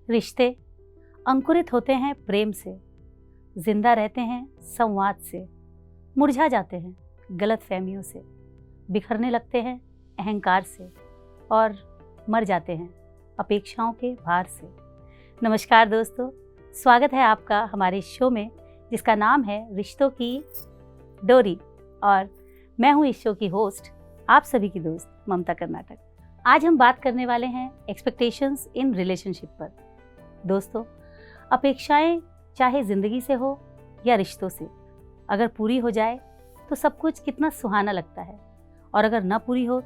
रिश्ते अंकुरित होते हैं प्रेम से, जिंदा रहते हैं संवाद से, मुरझा जाते हैं गलतफहमियों से, बिखरने लगते हैं अहंकार से और मर जाते हैं अपेक्षाओं के भार से। नमस्कार दोस्तों, स्वागत है आपका हमारे शो में जिसका नाम है रिश्तों की डोरी और मैं हूँ इस शो की होस्ट, आप सभी की दोस्त ममता कर्नाटक। आज हम बात करने वाले हैं एक्सपेक्टेशंस इन रिलेशनशिप पर। दोस्तों, अपेक्षाएं चाहे ज़िंदगी से हो या रिश्तों से, अगर पूरी हो जाए तो सब कुछ कितना सुहाना लगता है, और अगर ना पूरी हो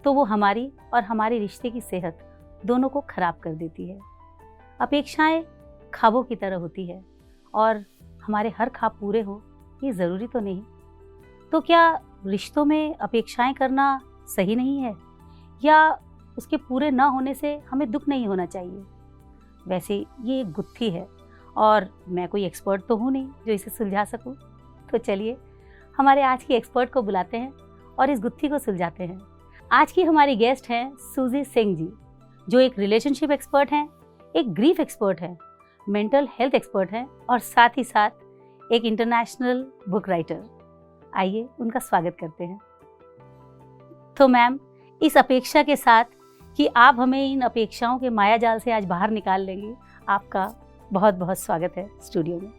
तो वो हमारी और हमारे रिश्ते की सेहत दोनों को ख़राब कर देती है। अपेक्षाएं ख्वाबों की तरह होती है और हमारे हर ख्वाब पूरे हो ये ज़रूरी तो नहीं। तो क्या रिश्तों में अपेक्षाएं करना सही नहीं है, या उसके पूरे ना होने से हमें दुख नहीं होना चाहिए? वैसे ये एक गुत्थी है और मैं कोई एक्सपर्ट तो हूँ नहीं जो इसे सुलझा सकूँ। तो चलिए हमारे आज की एक्सपर्ट को बुलाते हैं और इस गुत्थी को सुलझाते हैं। आज की हमारी गेस्ट हैं सूजी सिंह जी, जो एक रिलेशनशिप एक्सपर्ट हैं, एक ग्रीफ एक्सपर्ट हैं, मेंटल हेल्थ एक्सपर्ट हैं और साथ ही साथ एक इंटरनेशनल बुक राइटर। आइए उनका स्वागत करते हैं। तो मैम, इस अपेक्षा के साथ कि आप हमें इन अपेक्षाओं के मायाजाल से आज बाहर निकाल लेंगी, आपका बहुत बहुत स्वागत है स्टूडियो में।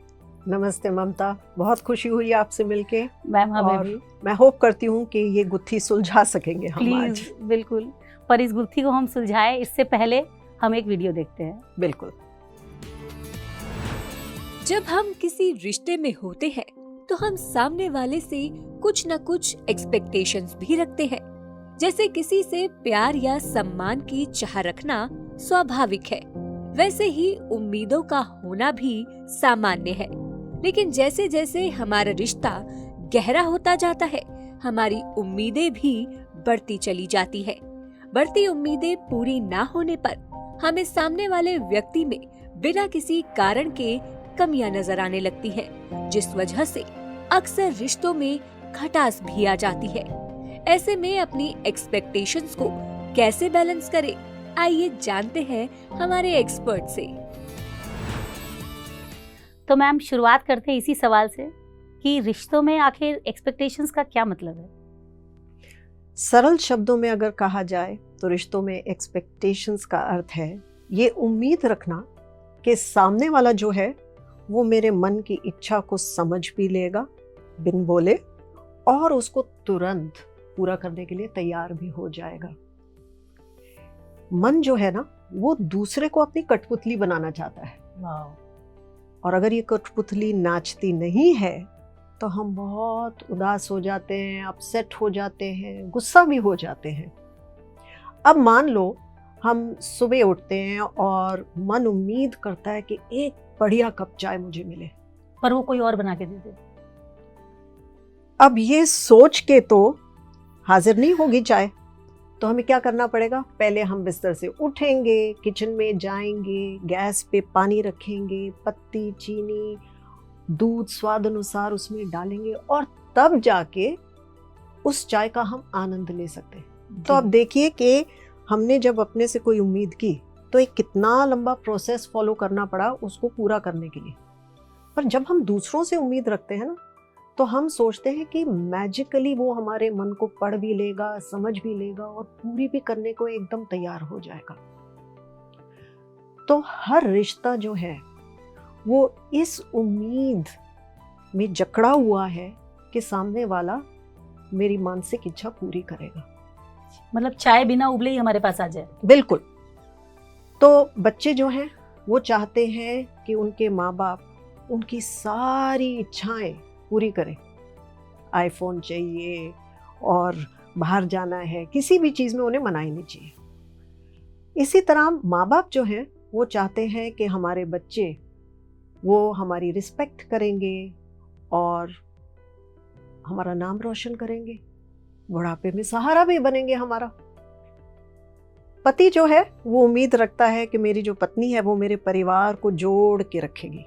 नमस्ते ममता, बहुत खुशी हुई आपसे मिलके। मैम हमें भी। मैं होप करती हूँ कि ये गुत्थी सुलझा सकेंगे हम आज। बिल्कुल, पर इस गुत्थी को हम सुलझाएं इससे पहले हम एक वीडियो देखते हैं। बिल्कुल। जब हम किसी रिश्ते में होते हैं तो हम सामने वाले से कुछ न कुछ एक्सपेक्टेशंस भी रखते हैं। जैसे किसी से प्यार या सम्मान की चाह रखना स्वाभाविक है, वैसे ही उम्मीदों का होना भी सामान्य है। लेकिन जैसे जैसे हमारा रिश्ता गहरा होता जाता है, हमारी उम्मीदें भी बढ़ती चली जाती है। बढ़ती उम्मीदें पूरी ना होने पर हमें सामने वाले व्यक्ति में बिना किसी कारण के कमियां नजर आने लगती हैं, जिस वजह से अक्सर रिश्तों में खटास भी आ जाती है। ऐसे में अपनी एक्सपेक्टेशंस को कैसे बैलेंस करें, आइए जानते हैं हमारे एक्सपर्ट से। तो मैम, शुरुआत करते हैं इसी सवाल से कि रिश्तों में आखिर एक्सपेक्टेशंस का क्या मतलब है? सरल शब्दों में अगर कहा जाए तो रिश्तों में एक्सपेक्टेशंस का अर्थ है ये उम्मीद रखना कि सामने वाला जो है वो मेरे मन की इच्छा को समझ भी लेगा बिन बोले, और उसको तुरंत पूरा करने के लिए तैयार भी हो जाएगा। मन जो है ना, वो दूसरे को अपनी कठपुतली बनाना चाहता है। और अगर ये कठपुतली नाचती नहीं है तो हम बहुत उदास हो जाते हैं, अपसेट हो जाते हैं, गुस्सा भी हो जाते हैं। अब मान लो हम सुबह उठते हैं और मन उम्मीद करता है कि एक बढ़िया कप चाय मुझे मिले, पर वो कोई और बना के दे दे। अब ये सोच के तो हाजिर नहीं होगी चाय, तो हमें क्या करना पड़ेगा? पहले हम बिस्तर से उठेंगे, किचन में जाएंगे, गैस पे पानी रखेंगे, पत्ती, चीनी, दूध स्वाद अनुसार उसमें डालेंगे और तब जाके उस चाय का हम आनंद ले सकते हैं। तो अब देखिए कि हमने जब अपने से कोई उम्मीद की तो एक कितना लंबा प्रोसेस फॉलो करना पड़ा उसको पूरा करने के लिए। पर जब हम दूसरों से उम्मीद रखते हैं ना, तो हम सोचते हैं कि मैजिकली वो हमारे मन को पढ़ भी लेगा, समझ भी लेगा और पूरी भी करने को एकदम तैयार हो जाएगा। तो हर रिश्ता जो है वो इस उम्मीद में जकड़ा हुआ है कि सामने वाला मेरी मानसिक इच्छा पूरी करेगा। मतलब चाय बिना उबले ही हमारे पास आ जाए। बिल्कुल। तो बच्चे जो हैं वो चाहते हैं कि उनके माँ बाप उनकी सारी इच्छाएं पूरी करें। आईफोन चाहिए और बाहर जाना है, किसी भी चीज़ में उन्हें मना ही नहीं चाहिए। इसी तरह माँ बाप जो हैं वो चाहते हैं कि हमारे बच्चे वो हमारी रिस्पेक्ट करेंगे और हमारा नाम रोशन करेंगे, बुढ़ापे में सहारा भी बनेंगे हमारा। पति जो है वो उम्मीद रखता है कि मेरी जो पत्नी है वो मेरे परिवार को जोड़ के रखेगी,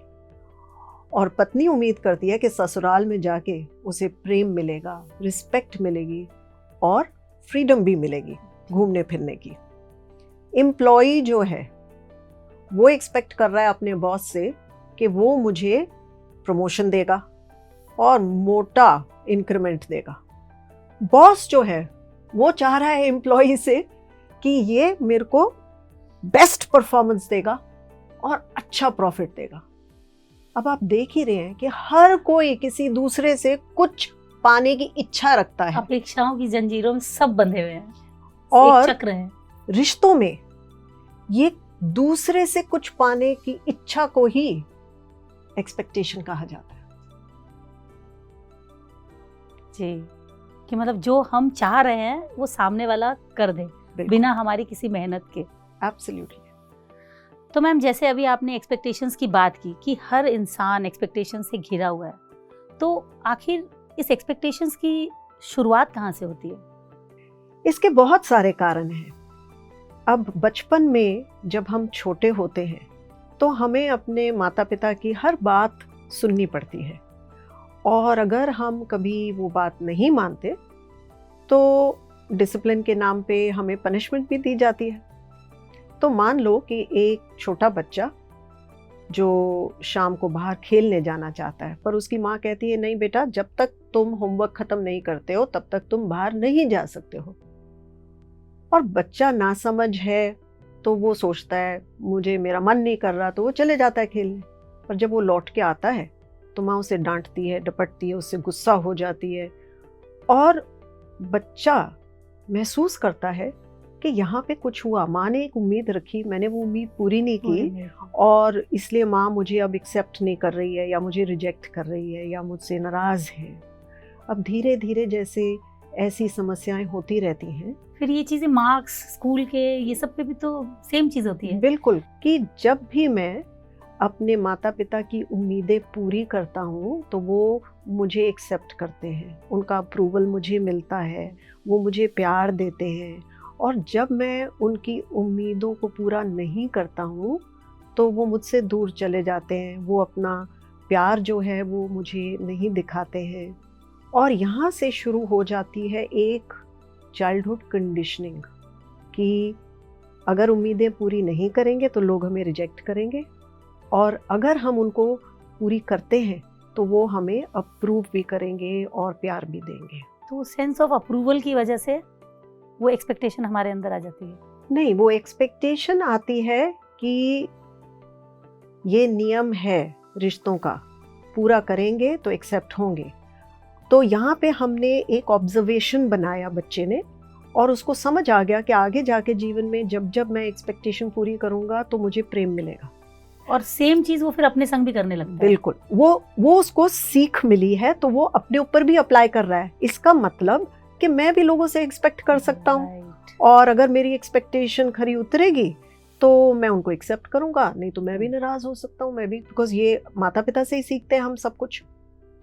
और पत्नी उम्मीद करती है कि ससुराल में जाके उसे प्रेम मिलेगा, रिस्पेक्ट मिलेगी और फ्रीडम भी मिलेगी घूमने फिरने की। एम्प्लॉई जो है वो एक्सपेक्ट कर रहा है अपने बॉस से कि वो मुझे प्रमोशन देगा और मोटा इंक्रीमेंट देगा। बॉस जो है वो चाह रहा है एम्प्लॉय से कि ये मेरे को बेस्ट परफॉर्मेंस देगा और अच्छा प्रॉफिट देगा। अब आप देख ही रहे हैं कि हर कोई किसी दूसरे से कुछ पाने की इच्छा रखता है। अपेक्षाओं की जंजीरों में सब बंधे हुए हैं, और एक चक्र है। रिश्तों में ये दूसरे से कुछ पाने की इच्छा को ही एक्सपेक्टेशन कहा जाता है। जी, कि मतलब जो हम चाह रहे हैं वो सामने वाला कर दे बिना हमारी किसी मेहनत के। एब्सोल्युटली। तो मैम, जैसे अभी आपने एक्सपेक्टेशंस की बात की कि हर इंसान एक्सपेक्टेशन से घिरा हुआ है, तो आखिर इस एक्सपेक्टेशंस की शुरुआत कहाँ से होती है? इसके बहुत सारे कारण हैं। अब बचपन में जब हम छोटे होते हैं तो हमें अपने माता पिता की हर बात सुननी पड़ती है, और अगर हम कभी वो बात नहीं मानते तो डिसिप्लिन के नाम पे हमें पनिशमेंट भी दी जाती है। तो मान लो कि एक छोटा बच्चा जो शाम को बाहर खेलने जाना चाहता है, पर उसकी माँ कहती है नहीं बेटा, जब तक तुम होमवर्क खत्म नहीं करते हो तब तक तुम बाहर नहीं जा सकते हो। और बच्चा नासमझ है तो वो सोचता है मुझे मेरा मन नहीं कर रहा, तो वो चले जाता है खेलने। पर जब वो लौट के आता है तो माँ उसे डांटती है, डपटती है, उससे गुस्सा हो जाती है, और बच्चा महसूस करता है कि यहाँ पे कुछ हुआ, माँ ने एक उम्मीद रखी, मैंने वो उम्मीद पूरी नहीं की, और इसलिए माँ मुझे अब एक्सेप्ट नहीं कर रही है, या मुझे रिजेक्ट कर रही है, या मुझसे नाराज़ है। अब धीरे धीरे जैसे ऐसी समस्याएं होती रहती हैं। फिर ये चीज़ें मार्क्स, स्कूल के, ये सब पे भी तो सेम चीज़ होती है। बिल्कुल, कि जब भी मैं अपने माता पिता की उम्मीदें पूरी करता हूँ तो वो मुझे एक्सेप्ट करते हैं, उनका अप्रूवल मुझे मिलता है, वो मुझे प्यार देते हैं। और जब मैं उनकी उम्मीदों को पूरा नहीं करता हूँ तो वो मुझसे दूर चले जाते हैं, वो अपना प्यार जो है वो मुझे नहीं दिखाते हैं। और यहाँ से शुरू हो जाती है एक चाइल्डहुड कंडीशनिंग कि अगर उम्मीदें पूरी नहीं करेंगे तो लोग हमें रिजेक्ट करेंगे, और अगर हम उनको पूरी करते हैं तो वो हमें अप्रूव भी करेंगे और प्यार भी देंगे। तो सेंस ऑफ अप्रूवल की वजह से वो एक्सपेक्टेशन हमारे अंदर आ जाती है। नहीं, वो एक्सपेक्टेशन आती है कि ये नियम है रिश्तों का, पूरा करेंगे तो एक्सेप्ट होंगे। तो यहाँ पे हमने एक ऑब्जर्वेशन बनाया बच्चे ने, और उसको समझ आ गया कि आगे जाके जीवन में जब जब मैं एक्सपेक्टेशन पूरी करूँगा तो मुझे प्रेम मिलेगा। और सेम चीज़ वो फिर अपने संग भी करने लगता है। बिल्कुल, वो उसको सीख मिली है तो वो अपने ऊपर भी अप्लाई कर रहा है। इसका मतलब कि मैं भी लोगों से एक्सपेक्ट कर सकता हूँ, और अगर मेरी एक्सपेक्टेशन खरी उतरेगी तो मैं उनको एक्सेप्ट करूँगा, नहीं तो मैं भी नाराज़ हो सकता हूँ, मैं भी, बिकॉज ये माता पिता से ही सीखते हैं हम सब कुछ।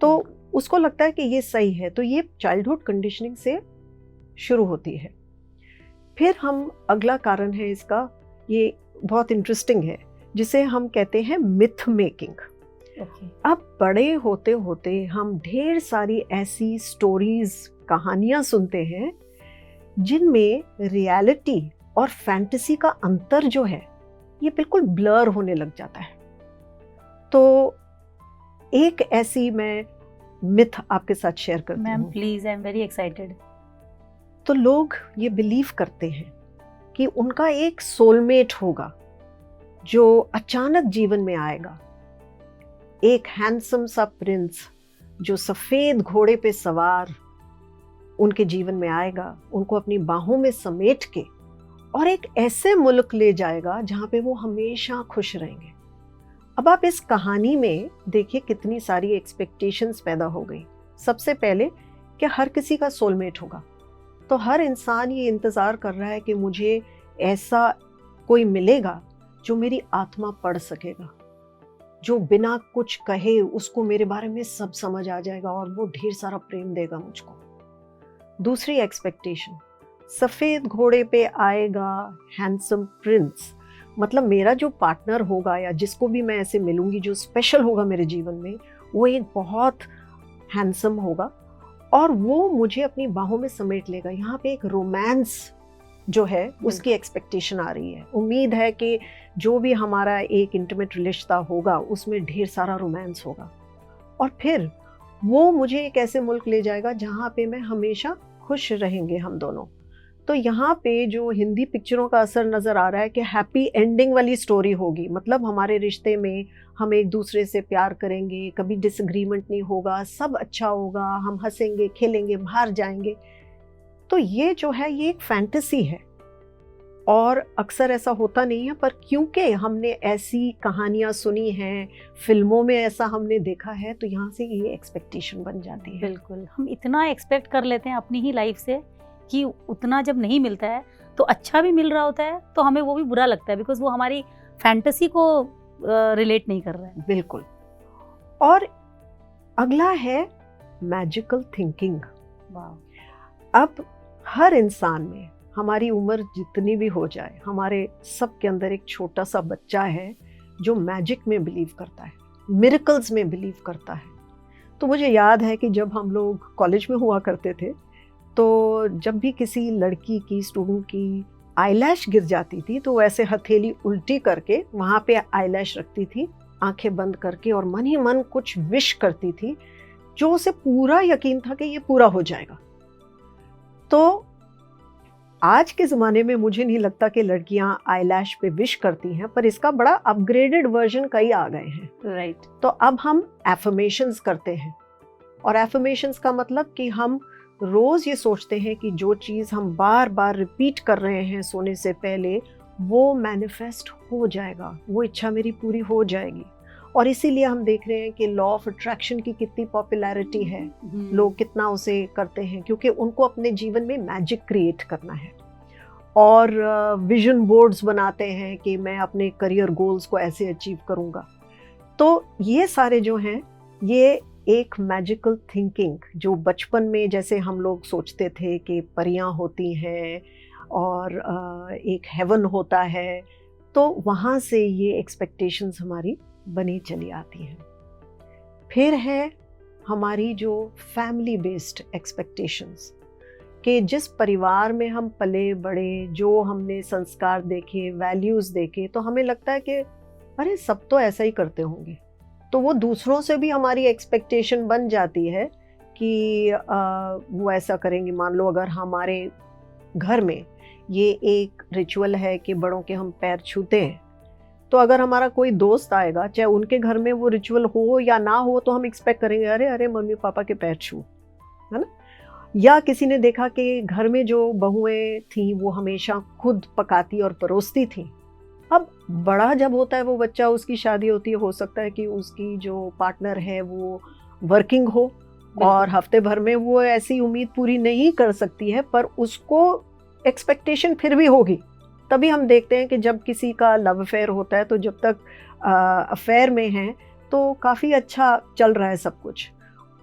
तो उसको लगता है कि ये सही है। तो ये चाइल्डहुड कंडीशनिंग से शुरू होती है। फिर हम अगला कारण है इसका, ये बहुत इंटरेस्टिंग है, जिसे हम कहते हैं मिथ मेकिंग। अब बड़े होते होते हम ढेर सारी ऐसी स्टोरीज, कहानियां सुनते हैं जिनमें रियलिटी और फैंटेसी का अंतर जो है ये बिल्कुल ब्लर होने लग जाता है। तो एक ऐसी मैं मिथ आपके साथ शेयर करती हूँ। Ma'am please, I am very excited. तो लोग ये बिलीव करते हैं कि उनका एक सोलमेट होगा जो अचानक जीवन में आएगा, एक हैंडसम सा प्रिंस जो सफेद घोड़े पे सवार उनके जीवन में आएगा, उनको अपनी बाहों में समेट के और एक ऐसे मुल्क ले जाएगा जहां पे वो हमेशा खुश रहेंगे। अब आप इस कहानी में देखिए कितनी सारी एक्सपेक्टेशंस पैदा हो गई। सबसे पहले कि हर किसी का सोलमेट होगा, तो हर इंसान ये इंतज़ार कर रहा है कि मुझे ऐसा कोई मिलेगा जो मेरी आत्मा पढ़ सकेगा, जो बिना कुछ कहे उसको मेरे बारे में सब समझ आ जाएगा और वो ढेर सारा प्रेम देगा मुझको। दूसरी एक्सपेक्टेशन, सफ़ेद घोड़े पे आएगा हैंडसम प्रिंस, मतलब मेरा जो पार्टनर होगा या जिसको भी मैं ऐसे मिलूंगी जो स्पेशल होगा मेरे जीवन में, वो एक बहुत हैंडसम होगा और वो मुझे अपनी बाहों में समेट लेगा। यहाँ पे एक रोमांस जो है उसकी एक्सपेक्टेशन आ रही है। उम्मीद है कि जो भी हमारा एक इंटीमेट रिश्ता होगा उसमें ढेर सारा रोमांस होगा, और फिर वो मुझे एक ऐसे मुल्क ले जाएगा जहाँ पे मैं हमेशा खुश रहेंगे हम दोनों। तो यहाँ पे जो हिंदी पिक्चरों का असर नज़र आ रहा है कि हैप्पी एंडिंग वाली स्टोरी होगी, मतलब हमारे रिश्ते में हम एक दूसरे से प्यार करेंगे, कभी डिसएग्रीमेंट नहीं होगा, सब अच्छा होगा, हम हंसेंगे खेलेंगे, बाहर जाएंगे। तो ये जो है ये एक फैंटेसी है और अक्सर ऐसा होता नहीं है, पर क्योंकि हमने ऐसी कहानियाँ सुनी हैं, फिल्मों में ऐसा हमने देखा है, तो यहाँ से ये एक्सपेक्टेशन बन जाती है। बिल्कुल, हम इतना एक्सपेक्ट कर लेते हैं अपनी ही लाइफ से कि उतना जब नहीं मिलता है तो अच्छा भी मिल रहा होता है तो हमें वो भी बुरा लगता है, बिकॉज वो हमारी फैंटेसी को रिलेट नहीं कर रहा है। बिल्कुल। और अगला है मैजिकल थिंकिंग। अब हर इंसान में, हमारी उम्र जितनी भी हो जाए, हमारे सबके अंदर एक छोटा सा बच्चा है जो मैजिक में बिलीव करता है, मिरेकल्स में बिलीव करता है। तो मुझे याद है कि जब हम लोग कॉलेज में हुआ करते थे तो जब भी किसी लड़की की, स्टूडेंट की आईलैश गिर जाती थी तो ऐसे हथेली उल्टी करके वहाँ पे आईलैश रखती थी, आंखें बंद करके, और मन ही मन कुछ विश करती थी जो उसे पूरा यकीन था कि ये पूरा हो जाएगा। तो आज के ज़माने में मुझे नहीं लगता कि लड़कियां आईलैश पे विश करती हैं, पर इसका बड़ा अपग्रेडेड वर्जन कई आ गए हैं। राइट। तो अब हम एफर्मेशंस करते हैं, और एफर्मेशंस का मतलब कि हम रोज़ ये सोचते हैं कि जो चीज़ हम बार बार रिपीट कर रहे हैं सोने से पहले, वो मैनिफेस्ट हो जाएगा, वो इच्छा मेरी पूरी हो जाएगी। और इसीलिए हम देख रहे हैं कि लॉ ऑफ अट्रैक्शन की कितनी पॉपुलैरिटी है, लोग कितना उसे करते हैं, क्योंकि उनको अपने जीवन में मैजिक क्रिएट करना है। और विजन बोर्ड्स बनाते हैं कि मैं अपने करियर गोल्स को ऐसे अचीव करूँगा। तो ये सारे जो हैं, ये एक मैजिकल थिंकिंग, जो बचपन में जैसे हम लोग सोचते थे कि परियां होती हैं और एक हेवन होता है, तो वहाँ से ये एक्सपेक्टेशंस हमारी बनी चली आती हैं। फिर है हमारी जो फैमिली बेस्ड एक्सपेक्टेशंस, कि जिस परिवार में हम पले बड़े, जो हमने संस्कार देखे, वैल्यूज़ देखे, तो हमें लगता है कि अरे सब तो ऐसा ही करते होंगे। तो वो दूसरों से भी हमारी एक्सपेक्टेशन बन जाती है कि वो ऐसा करेंगे। मान लो अगर हमारे घर में ये एक रिचुअल है कि बड़ों के हम पैर छूते हैं, तो अगर हमारा कोई दोस्त आएगा, चाहे उनके घर में वो रिचुअल हो या ना हो, तो हम एक्सपेक्ट करेंगे अरे अरे मम्मी पापा के पैर छू, है ना। या किसी ने देखा कि घर में जो बहुएं थीं वो हमेशा खुद पकाती और परोसती थीं। अब बड़ा जब होता है वो बच्चा, उसकी शादी होती है, हो सकता है कि उसकी जो पार्टनर है वो वर्किंग हो और हफ्ते भर में वो ऐसी उम्मीद पूरी नहीं कर सकती है, पर उसको एक्सपेक्टेशन फिर भी होगी। तभी हम देखते हैं कि जब किसी का लव अफेयर होता है, तो जब तक अफेयर में हैं तो काफ़ी अच्छा चल रहा है सब कुछ,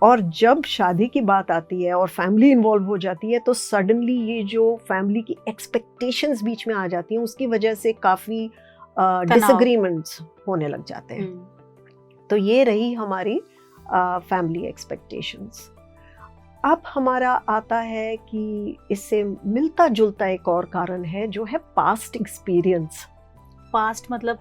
और जब शादी की बात आती है और फैमिली इन्वॉल्व हो जाती है, तो सडनली ये जो फैमिली की एक्सपेक्टेशंस बीच में आ जाती हैं, उसकी वजह से काफ़ी डिसएग्रीमेंट्स होने लग जाते हैं। तो ये रही हमारी फैमिली एक्सपेक्टेशंस। अब हमारा आता है कि इससे मिलता जुलता एक और कारण है, जो है पास्ट एक्सपीरियंस। पास्ट मतलब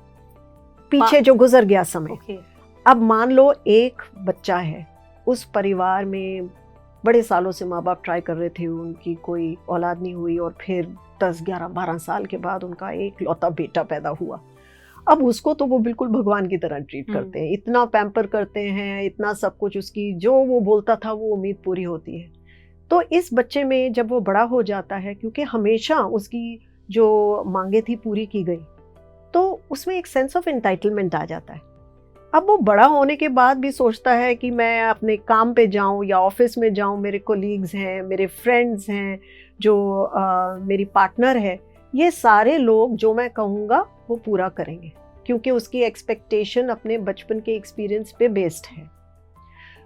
पीछे जो गुजर गया समय। okay. अब मान लो एक बच्चा है, उस परिवार में बड़े सालों से माँ बाप ट्राई कर रहे थे, उनकी कोई औलाद नहीं हुई, और फिर 10, 11, 12 साल के बाद उनका एक लौता बेटा पैदा हुआ। अब उसको तो वो बिल्कुल भगवान की तरह ट्रीट करते हैं, इतना पैम्पर करते हैं, इतना सब कुछ, उसकी जो वो बोलता था वो उम्मीद पूरी होती है। तो इस बच्चे में जब वो बड़ा हो जाता है, क्योंकि हमेशा उसकी जो मांगे थी पूरी की गई, तो उसमें एक सेंस ऑफ एंटाइटलमेंट आ जाता है। अब वो बड़ा होने के बाद भी सोचता है कि मैं अपने काम पे जाऊं या ऑफिस में जाऊं, मेरे कोलीग्स हैं, मेरे फ्रेंड्स हैं, जो मेरी पार्टनर है, ये सारे लोग जो मैं कहूँगा वो पूरा करेंगे, क्योंकि उसकी एक्सपेक्टेशन अपने बचपन के एक्सपीरियंस पे बेस्ड है।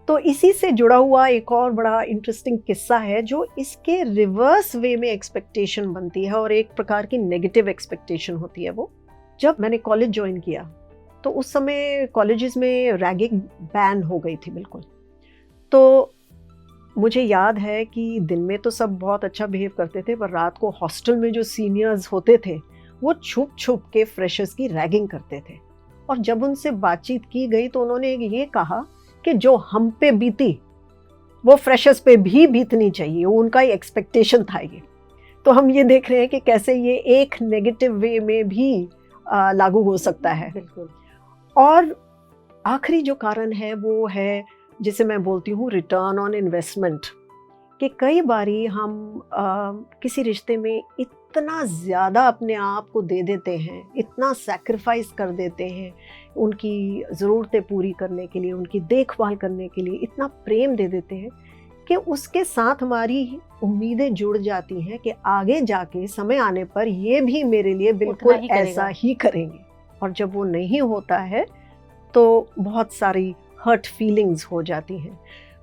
तो इसी से जुड़ा हुआ एक और बड़ा इंटरेस्टिंग किस्सा है, जो इसके रिवर्स वे में एक्सपेक्टेशन बनती है और एक प्रकार की नेगेटिव एक्सपेक्टेशन होती है। वो जब मैंने कॉलेज ज्वाइन किया तो उस समय कॉलेजेस में रैगिंग बैन हो गई थी बिल्कुल। तो मुझे याद है कि दिन में तो सब बहुत अच्छा बिहेव करते थे, पर रात को हॉस्टल में जो सीनियर्स होते थे वो छुप छुप के फ्रेशर्स की रैगिंग करते थे। और जब उनसे बातचीत की गई तो उन्होंने ये कहा कि जो हम पे बीती वो फ्रेशर्स पे भी बीतनी चाहिए, वो उनका ही एक्सपेक्टेशन था ये। तो हम ये देख रहे हैं कि कैसे ये एक नेगेटिव वे में भी लागू हो सकता है। बिल्कुल। और आखिरी जो कारण है वो है, जिसे मैं बोलती हूँ रिटर्न ऑन इन्वेस्टमेंट, कि कई बारी हम किसी रिश्ते में इतना ज़्यादा अपने आप को दे देते हैं, इतना सैक्रिफाइस कर देते हैं उनकी ज़रूरतें पूरी करने के लिए, उनकी देखभाल करने के लिए, इतना प्रेम दे देते हैं कि उसके साथ हमारी उम्मीदें जुड़ जाती हैं कि आगे जाके समय आने पर ये भी मेरे लिए बिल्कुल ऐसा ही करेंगे। और जब वो नहीं होता है तो बहुत सारी हर्ट फीलिंग्स हो जाती हैं।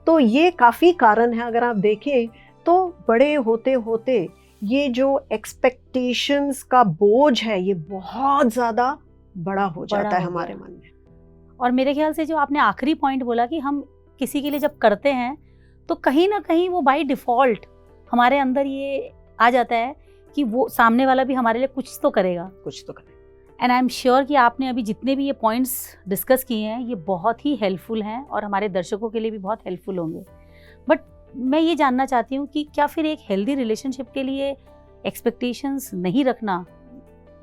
तो ये काफ़ी कारण है। अगर आप देखें तो बड़े होते होते ये जो एक्सपेक्टेशंस का बोझ है ये बहुत ज़्यादा बड़ा हो जाता है हमारे मन में। और मेरे ख्याल से जो आपने आखिरी पॉइंट बोला कि हम किसी के लिए जब करते हैं तो कहीं ना कहीं वो बाय डिफ़ॉल्ट हमारे अंदर ये आ जाता है कि वो सामने वाला भी हमारे लिए कुछ तो करेगा। एंड आई एम श्योर कि आपने अभी जितने भी ये पॉइंट्स डिस्कस किए हैं ये बहुत ही हेल्पफुल हैं और हमारे दर्शकों के लिए भी बहुत हेल्पफुल होंगे। बट मैं ये जानना चाहती हूँ कि क्या फिर एक हेल्दी रिलेशनशिप के लिए एक्सपेक्टेशंस नहीं रखना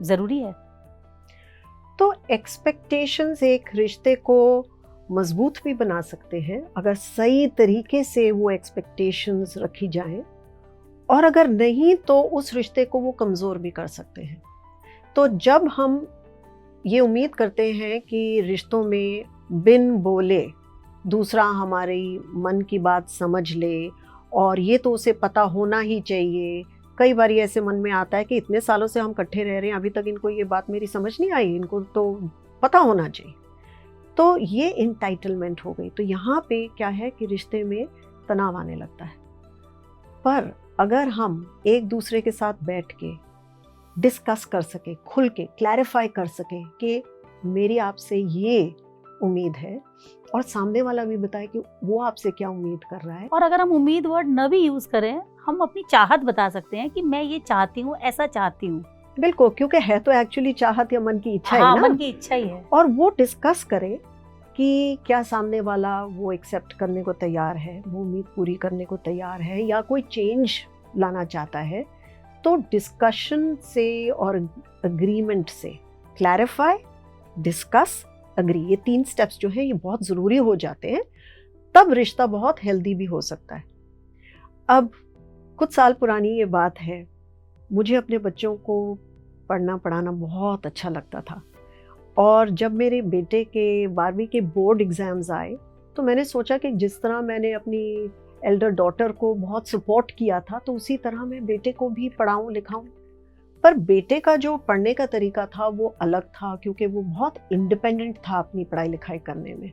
ज़रूरी है? तो एक्सपेक्टेशंस एक रिश्ते को मजबूत भी बना सकते हैं अगर सही तरीके से वो एक्सपेक्टेशंस रखी जाएं, और अगर नहीं तो उस रिश्ते को वो कमज़ोर भी कर सकते हैं। तो जब हम ये उम्मीद करते हैं कि रिश्तों में बिन बोले दूसरा हमारी मन की बात समझ ले और ये तो उसे पता होना ही चाहिए, कई बार ऐसे मन में आता है कि इतने सालों से हम इकट्ठे रह रहे हैं, अभी तक इनको ये बात मेरी समझ नहीं आई, इनको तो पता होना चाहिए। तो ये इंटाइटलमेंट हो गई। तो यहाँ पे क्या है कि रिश्ते में तनाव आने लगता है। पर अगर हम एक दूसरे के साथ बैठ के डिस्कस कर सके, खुल के क्लैरिफाई कर सके कि मेरी आपसे ये उम्मीद है, और सामने वाला भी बताए कि वो आपसे क्या उम्मीद कर रहा है। और अगर हम उम्मीद वर्ड न भी यूज करें, हम अपनी चाहत बता सकते हैं कि मैं ये चाहती हूँ, ऐसा चाहती हूँ। बिल्कुल, क्योंकि है तो एक्चुअली चाहत या मन की इच्छा है ना, मन की इच्छा ही है। और वो डिस्कस करें कि क्या सामने वाला वो एक्सेप्ट करने को तैयार है, वो उम्मीद पूरी करने को तैयार है, या कोई चेंज लाना चाहता है। तो डिस्कशन से और अग्रीमेंट से, क्लैरिफाई, डिस्कस, अग्री, ये 3 स्टेप्स जो हैं ये बहुत ज़रूरी हो जाते हैं, तब रिश्ता बहुत हेल्दी भी हो सकता है। अब कुछ साल पुरानी ये बात है, मुझे अपने बच्चों को पढ़ना पढ़ाना बहुत अच्छा लगता था, और जब मेरे बेटे के 12वीं के बोर्ड एग्ज़ाम्स आए तो मैंने सोचा कि जिस तरह मैंने अपनी एल्डर डॉटर को बहुत सपोर्ट किया था तो उसी तरह मैं बेटे को भी पढ़ाऊँ लिखाऊँ। पर बेटे का जो पढ़ने का तरीका था वो अलग था, क्योंकि वो बहुत इंडिपेंडेंट था अपनी पढ़ाई लिखाई करने में।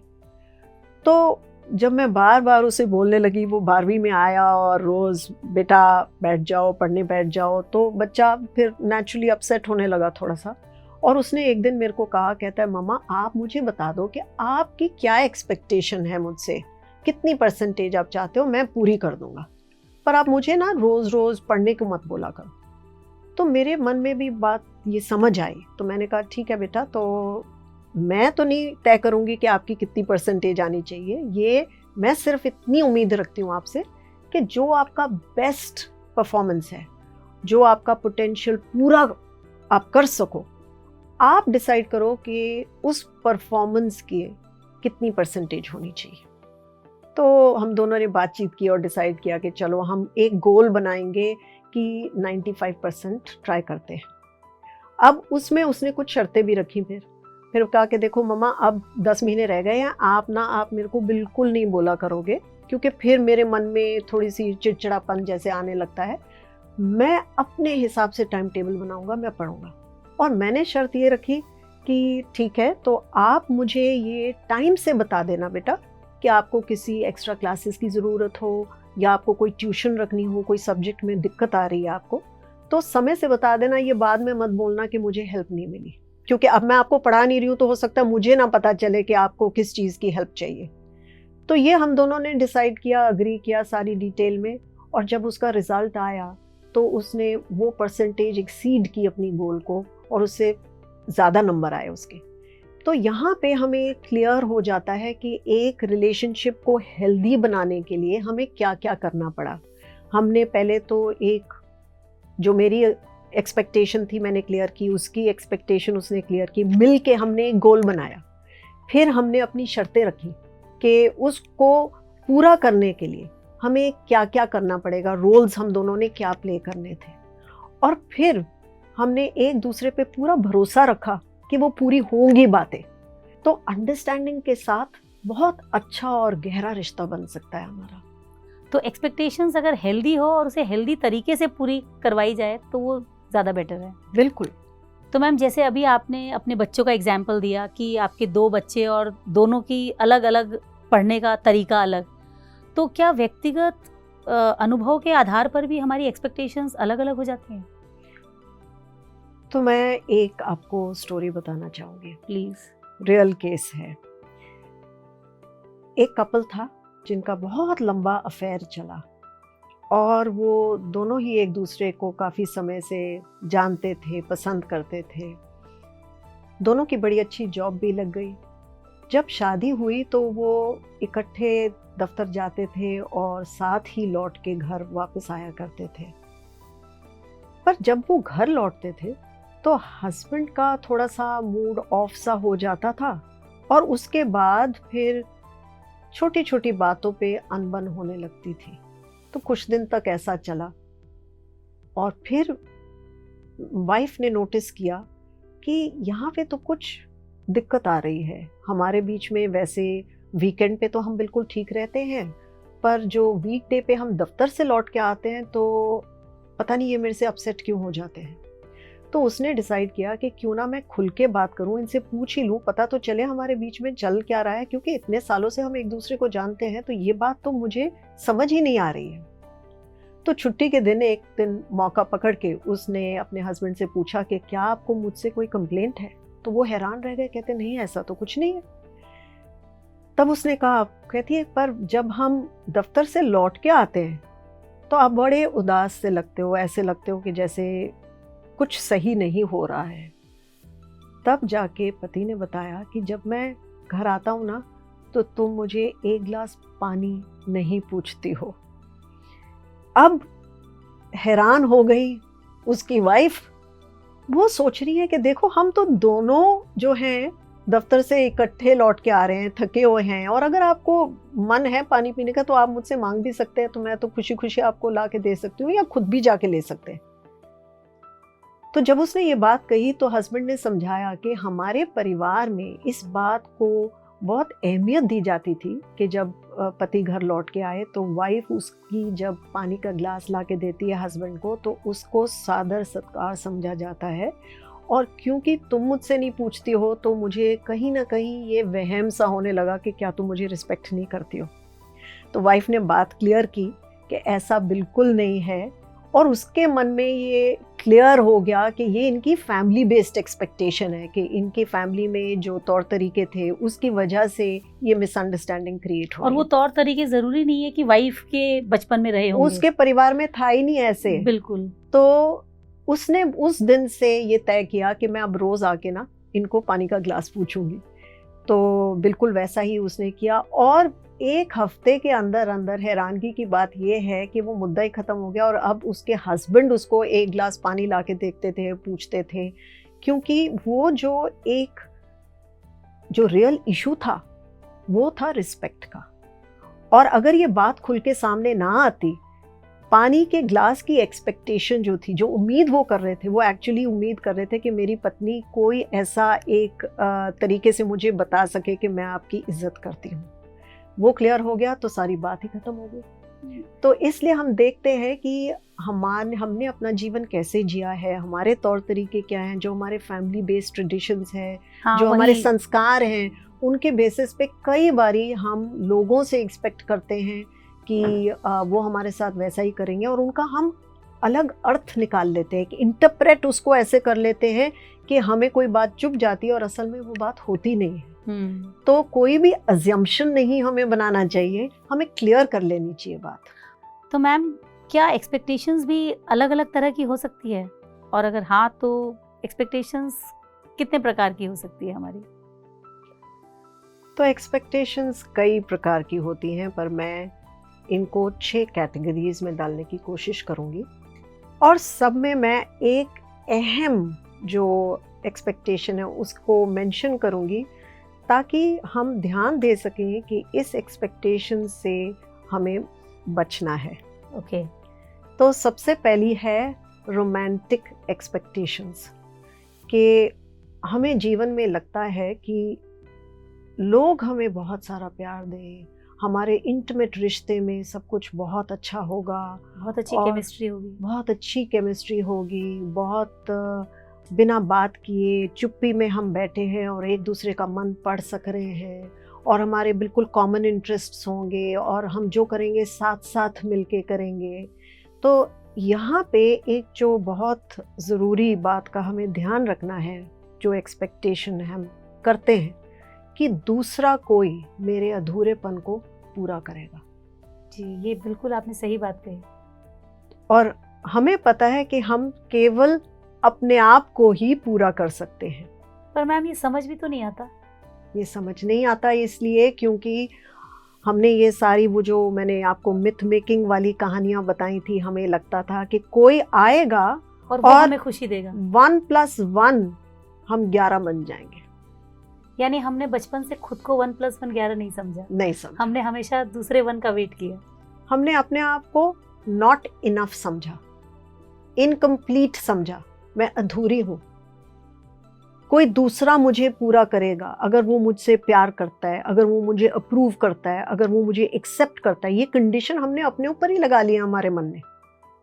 तो जब मैं बार बार उसे बोलने लगी, वो 12वीं में आया और रोज़ बेटा बैठ जाओ, पढ़ने बैठ जाओ, तो बच्चा फिर नेचुरली अपसेट होने लगा थोड़ा सा। और उसने एक दिन मेरे को कहा, कहता है मम्मा आप मुझे बता दो कि आपकी क्या एक्सपेक्टेशन है मुझसे, कितनी परसेंटेज आप चाहते हो, मैं पूरी कर दूंगा, पर आप मुझे ना रोज़ रोज़ पढ़ने को मत बोला करो। तो मेरे मन में भी बात ये समझ आई, तो मैंने कहा ठीक है बेटा, तो मैं तो नहीं तय करूँगी कि आपकी कितनी परसेंटेज आनी चाहिए, ये मैं सिर्फ इतनी उम्मीद रखती हूँ आपसे कि जो आपका बेस्ट परफॉर्मेंस है, जो आपका पोटेंशियल पूरा आप कर सको, आप डिसाइड करो कि उस परफॉर्मेंस की कितनी परसेंटेज होनी चाहिए। तो हम दोनों ने बातचीत की और डिसाइड किया कि चलो हम एक गोल बनाएंगे कि 95% ट्राई करते हैं। अब उसमें उसने कुछ शर्तें भी रखी, फिर कहा कि देखो मम्मा अब 10 महीने रह गए हैं, आप मेरे को बिल्कुल नहीं बोला करोगे, क्योंकि फिर मेरे मन में थोड़ी सी चिड़चिड़ापन जैसे आने लगता है। मैं अपने हिसाब से टाइम टेबल बनाऊंगा, मैं पढ़ूंगा। और मैंने शर्त ये रखी कि ठीक है, तो आप मुझे ये टाइम से बता देना बेटा कि आपको किसी एक्स्ट्रा क्लासेस की ज़रूरत हो, या आपको कोई ट्यूशन रखनी हो, कोई सब्जेक्ट में दिक्कत आ रही है आपको, तो समय से बता देना। ये बाद में मत बोलना कि मुझे हेल्प नहीं मिली, क्योंकि अब मैं आपको पढ़ा नहीं रही हूँ, तो हो सकता है मुझे ना पता चले कि आपको किस चीज़ की हेल्प चाहिए। तो ये हम दोनों ने डिसाइड किया, अग्री किया सारी डिटेल में, और जब उसका रिजल्ट आया तो उसने वो परसेंटेज एक्सीड की अपनी गोल को, और उससे ज़्यादा नंबर आए उसके। तो यहाँ पे हमें क्लियर हो जाता है कि एक रिलेशनशिप को हेल्दी बनाने के लिए हमें क्या क्या करना पड़ा। हमने पहले तो एक जो मेरी एक्सपेक्टेशन थी मैंने क्लियर की, उसकी एक्सपेक्टेशन उसने क्लियर की, मिल के हमने एक गोल बनाया। फिर हमने अपनी शर्तें रखी कि उसको पूरा करने के लिए हमें क्या क्या करना पड़ेगा, रोल्स हम दोनों ने क्या प्ले करने थे, और फिर हमने एक दूसरे पे पूरा भरोसा रखा कि वो पूरी होंगी बातें। तो अंडरस्टैंडिंग के साथ बहुत अच्छा और गहरा रिश्ता बन सकता है हमारा। तो एक्सपेक्टेशंस अगर हेल्दी हो और उसे हेल्दी तरीके से पूरी करवाई जाए तो वो ज़्यादा बेटर है। बिल्कुल। तो मैम जैसे अभी आपने अपने बच्चों का एग्जाम्पल दिया कि आपके 2 बच्चे और दोनों की अलग अलग पढ़ने का तरीका अलग, तो क्या व्यक्तिगत अनुभव के आधार पर भी हमारी एक्सपेक्टेशंस अलग अलग हो जाती हैं? तो मैं एक आपको स्टोरी बताना चाहूँगी, प्लीज़। रियल केस है। एक कपल था जिनका बहुत लंबा अफेयर चला, और वो दोनों ही एक दूसरे को काफ़ी समय से जानते थे, पसंद करते थे। दोनों की बड़ी अच्छी जॉब भी लग गई। जब शादी हुई तो वो इकट्ठे दफ्तर जाते थे और साथ ही लौट के घर वापस आया करते थे। पर जब वो घर लौटते थे तो हस्बैंड का थोड़ा सा मूड ऑफ सा हो जाता था, और उसके बाद फिर छोटी छोटी बातों पे अनबन होने लगती थी। तो कुछ दिन तक ऐसा चला, और फिर वाइफ ने नोटिस किया कि यहाँ पे तो कुछ दिक्कत आ रही है हमारे बीच में। वैसे वीकेंड पे तो हम बिल्कुल ठीक रहते हैं, पर जो वीकडे पे हम दफ्तर से लौट के आते हैं तो पता नहीं ये मेरे से अपसेट क्यों हो जाते हैं। तो उसने डिसाइड किया कि क्यों ना मैं खुल के बात करूं, इनसे पूछ ही लूं, पता तो चले हमारे बीच में चल क्या रहा है, क्योंकि इतने सालों से हम एक दूसरे को जानते हैं, तो ये बात तो मुझे समझ ही नहीं आ रही है। तो छुट्टी के दिन एक दिन मौका पकड़ के उसने अपने हस्बैंड से पूछा कि क्या आपको मुझसे कोई कंप्लेंट है? तो वो हैरान रह गए, कहते नहीं ऐसा तो कुछ नहीं है। तब उसने कहा, कहती है पर जब हम दफ्तर से लौट के आते हैं तो आप बड़े उदास से लगते हो, ऐसे लगते हो कि जैसे कुछ सही नहीं हो रहा है। तब जाके पति ने बताया कि जब मैं घर आता हूँ ना तो तुम मुझे एक गिलास पानी नहीं पूछती हो। अब हैरान हो गई उसकी वाइफ। वो सोच रही है कि देखो हम तो दोनों जो हैं दफ्तर से इकट्ठे लौट के आ रहे हैं, थके हुए हैं, और अगर आपको मन है पानी पीने का तो आप मुझसे मांग भी सकते हैं, तो मैं तो खुशी खुशी आपको ला के दे सकती हूँ, या खुद भी जाके ले सकते हैं। तो जब उसने ये बात कही तो हस्बैंड ने समझाया कि हमारे परिवार में इस बात को बहुत अहमियत दी जाती थी कि जब पति घर लौट के आए तो वाइफ उसकी जब पानी का गिलास ला के देती है हस्बैंड को तो उसको सादर सत्कार समझा जाता है, और क्योंकि तुम मुझसे नहीं पूछती हो तो मुझे कहीं ना कहीं ये वहम सा होने लगा कि क्या तुम मुझे रिस्पेक्ट नहीं करती हो। तो वाइफ ने बात क्लियर की कि ऐसा बिल्कुल नहीं है, और उसके मन में ये क्लियर हो गया कि ये इनकी फैमिली बेस्ड एक्सपेक्टेशन है, कि इनकी फैमिली में जो तौर तरीके थे उसकी वजह से ये मिसअंडरस्टैंडिंग क्रिएट हो। और वो तौर तरीके जरूरी नहीं है कि वाइफ के बचपन में रहे होंगे, उसके परिवार में था ही नहीं ऐसे। बिल्कुल। तो उसने उस दिन से ये तय किया कि मैं अब रोज आके ना इनको पानी का गिलास पूछूंगी। तो बिल्कुल वैसा ही उसने किया, और एक हफ्ते के अंदर अंदर हैरानगी की बात यह है कि वो मुद्दा ही खत्म हो गया, और अब उसके हस्बैंड उसको एक गिलास पानी ला के देखते थे, पूछते थे, क्योंकि वो जो रियल इशू था वो था रिस्पेक्ट का। और अगर ये बात खुल के सामने ना आती, पानी के ग्लास की एक्सपेक्टेशन जो थी, जो उम्मीद वो कर रहे थे, वो एक्चुअली उम्मीद कर रहे थे कि मेरी पत्नी कोई ऐसा एक तरीके से मुझे बता सके कि मैं आपकी इज्जत करती हूँ, वो क्लियर हो गया तो सारी बात ही खत्म हो गई। तो इसलिए हम देखते हैं कि हमने अपना जीवन कैसे जिया है, हमारे तौर तरीके क्या हैं, जो हमारे फैमिली बेस्ड ट्रेडिशंस हैं, जो हमारे संस्कार हैं, उनके बेसिस पे कई बारी हम लोगों से एक्सपेक्ट करते हैं कि वो हमारे साथ वैसा ही करेंगे, और उनका हम अलग अर्थ निकाल लेते हैं, कि इंटरप्रेट उसको ऐसे कर लेते हैं कि हमें कोई बात चुभ जाती है और असल में वो बात होती नहीं है। तो कोई भी अजम्पशन नहीं हमें बनाना चाहिए, हमें क्लियर कर लेनी चाहिए बात। तो मैम, क्या एक्सपेक्टेशंस भी अलग अलग तरह की हो सकती है, और अगर हाँ तो एक्सपेक्टेशंस कितने प्रकार की हो सकती है हमारी? तो एक्सपेक्टेशंस कई प्रकार की होती हैं, पर मैं इनको 6 कैटेगरीज में डालने की कोशिश करूंगी, और सब में मैं एक अहम जो एक्सपेक्टेशन है उसको मेंशन करूंगी, ताकि हम ध्यान दे सकें कि इस एक्सपेक्टेशन से हमें बचना है। ओके। तो सबसे पहली है रोमांटिक एक्सपेक्टेशंस, कि हमें जीवन में लगता है कि लोग हमें बहुत सारा प्यार दें, हमारे इंटीमेट रिश्ते में सब कुछ बहुत अच्छा होगा, बहुत अच्छी और केमिस्ट्री होगी। बहुत अच्छी केमिस्ट्री होगी, बहुत बिना बात किए चुप्पी में हम बैठे हैं और एक दूसरे का मन पढ़ सक रहे हैं, और हमारे बिल्कुल कॉमन इंटरेस्ट्स होंगे, और हम जो करेंगे साथ साथ मिलके करेंगे। तो यहाँ पे एक जो बहुत ज़रूरी बात का हमें ध्यान रखना है, जो एक्सपेक्टेशन हम करते हैं कि दूसरा कोई मेरे अधूरेपन को पूरा करेगा। जी, ये बिल्कुल आपने सही बात कही। और हमें पता है कि हम केवल अपने आप को ही पूरा कर सकते हैं। पर मैम, ये समझ भी तो नहीं आता। ये समझ नहीं आता इसलिए क्योंकि हमने ये सारी वो जो मैंने आपको मिथ मेकिंग वाली कहानियां बताई थी, हमें लगता था कि कोई आएगा और वो हमें खुशी देगा। 1 + 1 हम 11 बन जाएंगे। यानी हमने बचपन से खुद को 1 + 1 11 नहीं समझा। नहीं समझा। हमने हमेशा दूसरे 1 का वेट किया। हमने अपने आप को नॉट इनफ समझा, इनकम्प्लीट समझा, मैं अधूरी हूँ, कोई दूसरा मुझे पूरा करेगा। अगर वो मुझसे प्यार करता है, अगर वो मुझे अप्रूव करता है, अगर वो मुझे एक्सेप्ट करता है, ये कंडीशन हमने अपने ऊपर ही लगा लिया हमारे मन में।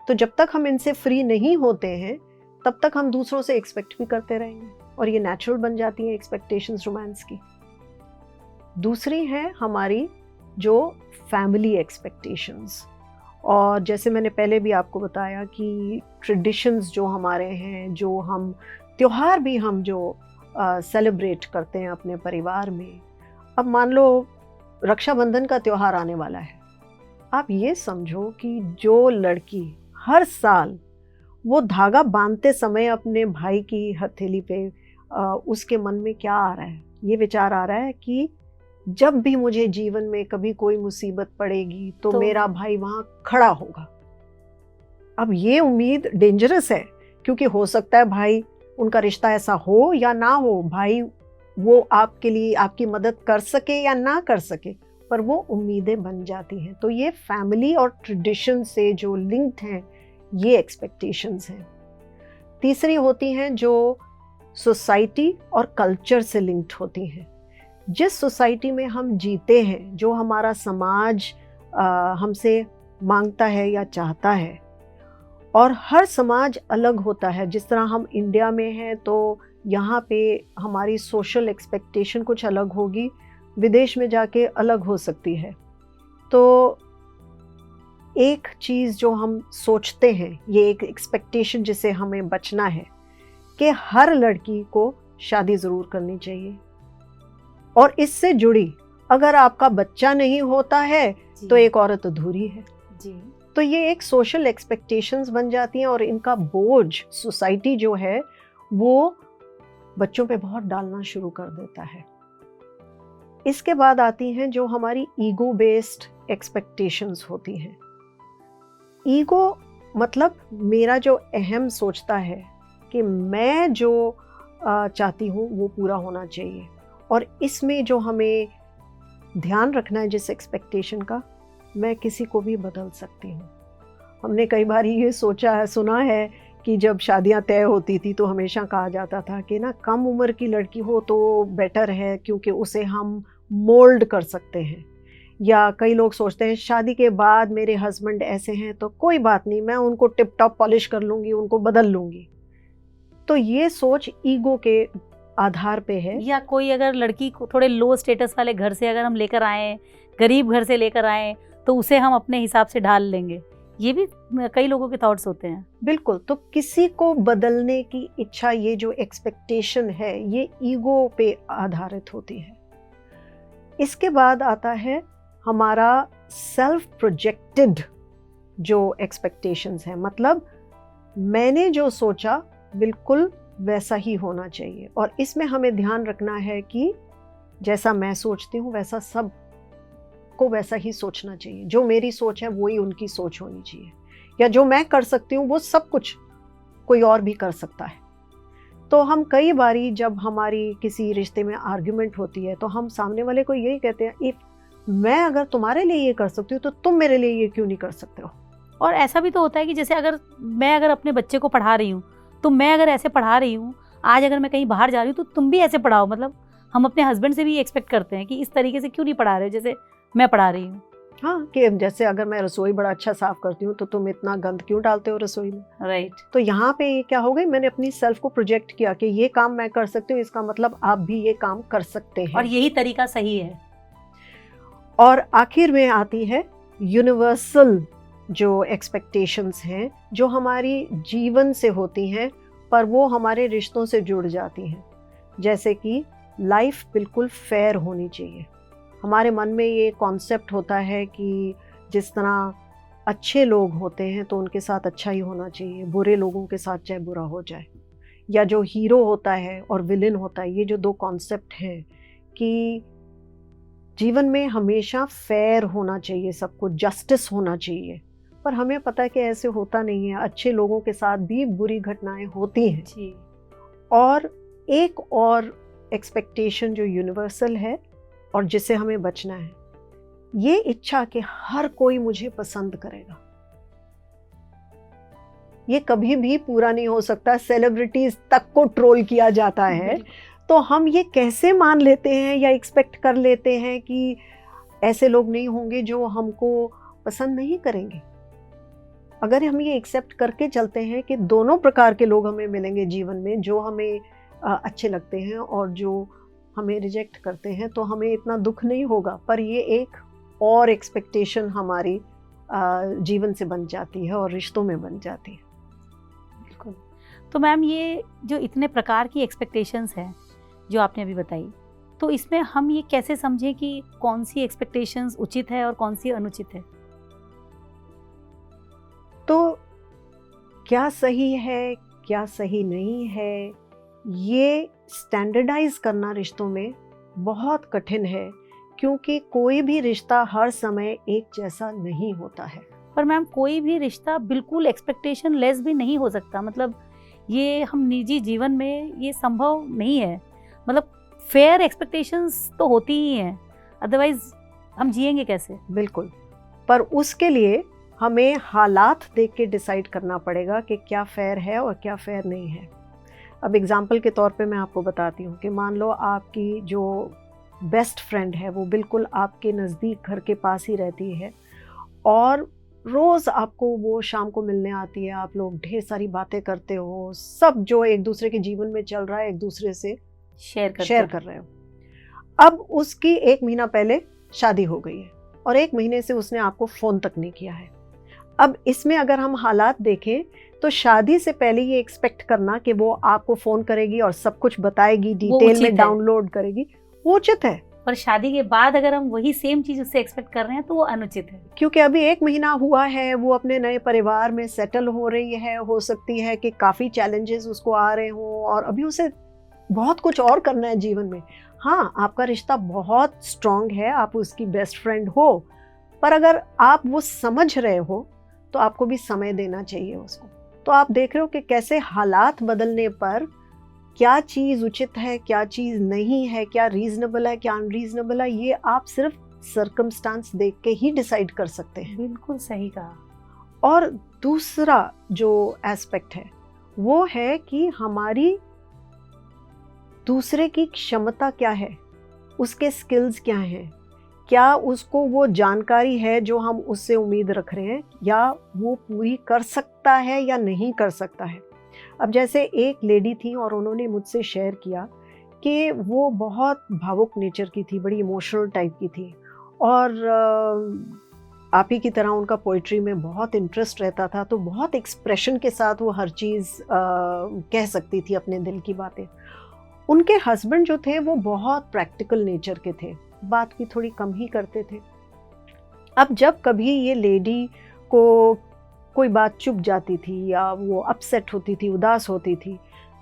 तो जब तक हम इनसे फ्री नहीं होते हैं तब तक हम दूसरों से एक्सपेक्ट भी करते रहेंगे, और ये नेचुरल बन जाती हैं एक्सपेक्टेशंस रोमांस की। दूसरी है हमारी जो फैमिली एक्सपेक्टेशंस, और जैसे मैंने पहले भी आपको बताया कि ट्रेडिशंस जो हमारे हैं, जो हम त्योहार भी हम जो सेलिब्रेट करते हैं अपने परिवार में। अब मान लो रक्षाबंधन का त्योहार आने वाला है, आप ये समझो कि जो लड़की हर साल वो धागा बांधते समय अपने भाई की हथेली पे उसके मन में क्या आ रहा है, ये विचार आ रहा है कि जब भी मुझे जीवन में कभी कोई मुसीबत पड़ेगी तो मेरा भाई वहां खड़ा होगा। अब ये उम्मीद डेंजरस है, क्योंकि हो सकता है भाई उनका रिश्ता ऐसा हो या ना हो, भाई वो आपके लिए आपकी मदद कर सके या ना कर सके, पर वो उम्मीदें बन जाती हैं। तो ये फैमिली और ट्रेडिशन से जो लिंक्ड हैं, ये एक्सपेक्टेशंस हैं। तीसरी होती हैं जो सोसाइटी और कल्चर से लिंक्ड होती हैं। जिस सोसाइटी में हम जीते हैं, जो हमारा समाज हमसे मांगता है या चाहता है, और हर समाज अलग होता है। जिस तरह हम इंडिया में हैं तो यहाँ पे हमारी सोशल एक्सपेक्टेशन कुछ अलग होगी, विदेश में जाके अलग हो सकती है। तो एक चीज़ जो हम सोचते हैं, ये एक एक्सपेक्टेशन जिसे हमें बचना है कि हर लड़की को शादी ज़रूर करनी चाहिए, और इससे जुड़ी अगर आपका बच्चा नहीं होता है तो एक औरत अधूरी है जी। तो ये एक सोशल एक्सपेक्टेशंस बन जाती हैं, और इनका बोझ सोसाइटी जो है वो बच्चों पे बहुत डालना शुरू कर देता है। इसके बाद आती हैं जो हमारी ईगो बेस्ड एक्सपेक्टेशंस होती हैं। ईगो मतलब मेरा जो अहम सोचता है कि मैं जो चाहती हूँ वो पूरा होना चाहिए, और इसमें जो हमें ध्यान रखना है जिस एक्सपेक्टेशन का, मैं किसी को भी बदल सकती हूँ। हमने कई बार ये सुना है कि जब शादियाँ तय होती थी तो हमेशा कहा जाता था कि ना कम उम्र की लड़की हो तो बेटर है, क्योंकि उसे हम मोल्ड कर सकते हैं। या कई लोग सोचते हैं शादी के बाद मेरे हस्बैंड ऐसे हैं तो कोई बात नहीं, मैं उनको टिप टॉप पॉलिश कर लूँगी, उनको बदल लूँगी। तो ये सोच ईगो के आधार पे है। या कोई अगर लड़की को थोड़े लो स्टेटस वाले घर से अगर हम लेकर आए, गरीब घर से लेकर आए, तो उसे हम अपने हिसाब से ढाल लेंगे। ये भी कई लोगों के थॉट्स होते हैं। बिल्कुल। तो किसी को बदलने की इच्छा, ये जो एक्सपेक्टेशन है, ये ईगो पे आधारित होती है। इसके बाद आता है हमारा सेल्फ प्रोजेक्टेड जो एक्सपेक्टेशंस है, मतलब मैंने जो सोचा बिल्कुल वैसा ही होना चाहिए। और इसमें हमें ध्यान रखना है कि जैसा मैं सोचती हूँ वैसा सब को वैसा ही सोचना चाहिए। जो मेरी सोच है वही उनकी सोच होनी चाहिए, या जो मैं कर सकती हूँ वो सब कुछ कोई और भी कर सकता है। तो हम कई बारी जब हमारी किसी रिश्ते में आर्ग्यूमेंट होती है तो हम सामने वाले को यही कहते हैं, इफ मैं अगर तुम्हारे लिए ये कर सकती हूँ तो तुम मेरे लिए ये क्यों नहीं कर सकते हो। और ऐसा भी तो होता है कि जैसे मैं अगर अपने बच्चे को पढ़ा रही हूँ तो मैं अगर ऐसे पढ़ा रही हूँ, आज अगर मैं कहीं बाहर जा रही हूँ तो तुम भी ऐसे पढ़ाओ। मतलब हम अपने हस्बैंड से भी एक्सपेक्ट करते हैं कि इस तरीके से क्यों नहीं पढ़ा रहे हो जैसे मैं पढ़ा रही हूँ। हाँ, कि जैसे अगर मैं रसोई बड़ा अच्छा साफ करती हूँ तो तुम इतना गंद क्यों डालते हो रसोई में। राइट। तो यहाँ पे ये क्या हो गई, मैंने अपनी सेल्फ को प्रोजेक्ट किया कि ये काम मैं कर सकती हूँ, इसका मतलब आप भी ये काम कर सकते हैं, और यही तरीका सही है। और आखिर में आती है यूनिवर्सल जो एक्सपेक्टेशंस हैं जो हमारी जीवन से होती हैं पर वो हमारे रिश्तों से जुड़ जाती हैं। जैसे कि लाइफ बिल्कुल फेयर होनी चाहिए। हमारे मन में ये कॉन्सेप्ट होता है कि जिस तरह अच्छे लोग होते हैं तो उनके साथ अच्छा ही होना चाहिए, बुरे लोगों के साथ चाहे बुरा हो जाए, या जो हीरो होता है और विलेन होता है, ये जो दो कॉन्सेप्ट हैं कि जीवन में हमेशा फेयर होना चाहिए, सब कुछ जस्टिस होना चाहिए। पर हमें पता है कि ऐसे होता नहीं है, अच्छे लोगों के साथ भी बुरी घटनाएं होती हैं जी। और एक और एक्सपेक्टेशन जो यूनिवर्सल है और जिससे हमें बचना है, ये इच्छा कि हर कोई मुझे पसंद करेगा, ये कभी भी पूरा नहीं हो सकता। सेलिब्रिटीज तक को ट्रोल किया जाता है, तो हम ये कैसे मान लेते हैं या एक्सपेक्ट कर लेते हैं कि ऐसे लोग नहीं होंगे जो हमको पसंद नहीं करेंगे। अगर हम ये एक्सेप्ट करके चलते हैं कि दोनों प्रकार के लोग हमें मिलेंगे जीवन में, जो हमें अच्छे लगते हैं और जो हमें रिजेक्ट करते हैं, तो हमें इतना दुख नहीं होगा। पर ये एक और एक्सपेक्टेशन हमारी जीवन से बन जाती है और रिश्तों में बन जाती है। बिल्कुल। तो मैम, ये जो इतने प्रकार की एक्सपेक्टेशंस हैं जो आपने अभी बताई, तो इसमें हम ये कैसे समझें कि कौन सी एक्सपेक्टेशंस उचित है और कौन सी अनुचित है? तो क्या सही है, क्या सही नहीं है, ये स्टैंडर्डाइज करना रिश्तों में बहुत कठिन है, क्योंकि कोई भी रिश्ता हर समय एक जैसा नहीं होता है। पर मैम, कोई भी रिश्ता बिल्कुल एक्सपेक्टेशन लेस भी नहीं हो सकता। मतलब ये हम निजी जीवन में ये संभव नहीं है। मतलब फेयर एक्सपेक्टेशंस तो होती ही हैं, अदरवाइज हम जिएंगे कैसे? बिल्कुल। पर उसके लिए हमें हालात देख के डिसाइड करना पड़ेगा कि क्या फेयर है और क्या फेयर नहीं है। अब एग्जाम्पल के तौर पे मैं आपको बताती हूँ कि मान लो आपकी जो बेस्ट फ्रेंड है वो बिल्कुल आपके नज़दीक घर के पास ही रहती है और रोज़ आपको वो शाम को मिलने आती है, आप लोग ढेर सारी बातें करते हो, सब जो एक दूसरे के जीवन में चल रहा है एक दूसरे से शेयर कर रहे हो। अब उसकी 1 महीना पहले शादी हो गई है और 1 महीने से उसने आपको फ़ोन तक नहीं किया है। अब इसमें अगर हम हालात देखें तो शादी से पहले ये एक्सपेक्ट करना कि वो आपको फ़ोन करेगी और सब कुछ बताएगी, डिटेल में डाउनलोड करेगी, वो उचित है। पर शादी के बाद अगर हम वही सेम चीज़ उससे एक्सपेक्ट कर रहे हैं तो वो अनुचित है, क्योंकि अभी 1 महीना हुआ है, वो अपने नए परिवार में सेटल हो रही है, हो सकती है कि काफ़ी चैलेंजेस उसको आ रहे हों और अभी उसे बहुत कुछ और करना है जीवन में। हाँ, आपका रिश्ता बहुत स्ट्रॉन्ग है, आप उसकी बेस्ट फ्रेंड हो, पर अगर आप वो समझ रहे हो तो आपको भी समय देना चाहिए उसको। तो आप देख रहे हो कि कैसे हालात बदलने पर क्या चीज़ उचित है, क्या चीज़ नहीं है, क्या रीजनेबल है, क्या अनरीजनेबल है, ये आप सिर्फ सर्कमस्टांस देख के ही डिसाइड कर सकते हैं। बिल्कुल सही कहा। और दूसरा जो एस्पेक्ट है वो है कि हमारी दूसरे की क्षमता क्या है, उसके स्किल्स क्या हैं, क्या उसको वो जानकारी है जो हम उससे उम्मीद रख रहे हैं, या वो पूरी कर सकता है या नहीं कर सकता है। अब जैसे एक लेडी थी और उन्होंने मुझसे शेयर किया कि वो बहुत भावुक नेचर की थी, बड़ी इमोशनल टाइप की थी और आप ही की तरह उनका पोइट्री में बहुत इंटरेस्ट रहता था, तो बहुत एक्सप्रेशन के साथ वो हर चीज़ कह सकती थी, अपने दिल की बातें। उनके हस्बैंड जो थे वो बहुत प्रैक्टिकल नेचर के थे बात भी थोड़ी कम ही करते थे। अब जब कभी ये लेडी को कोई बात चुप जाती थी या वो अपसेट होती थी, उदास होती थी,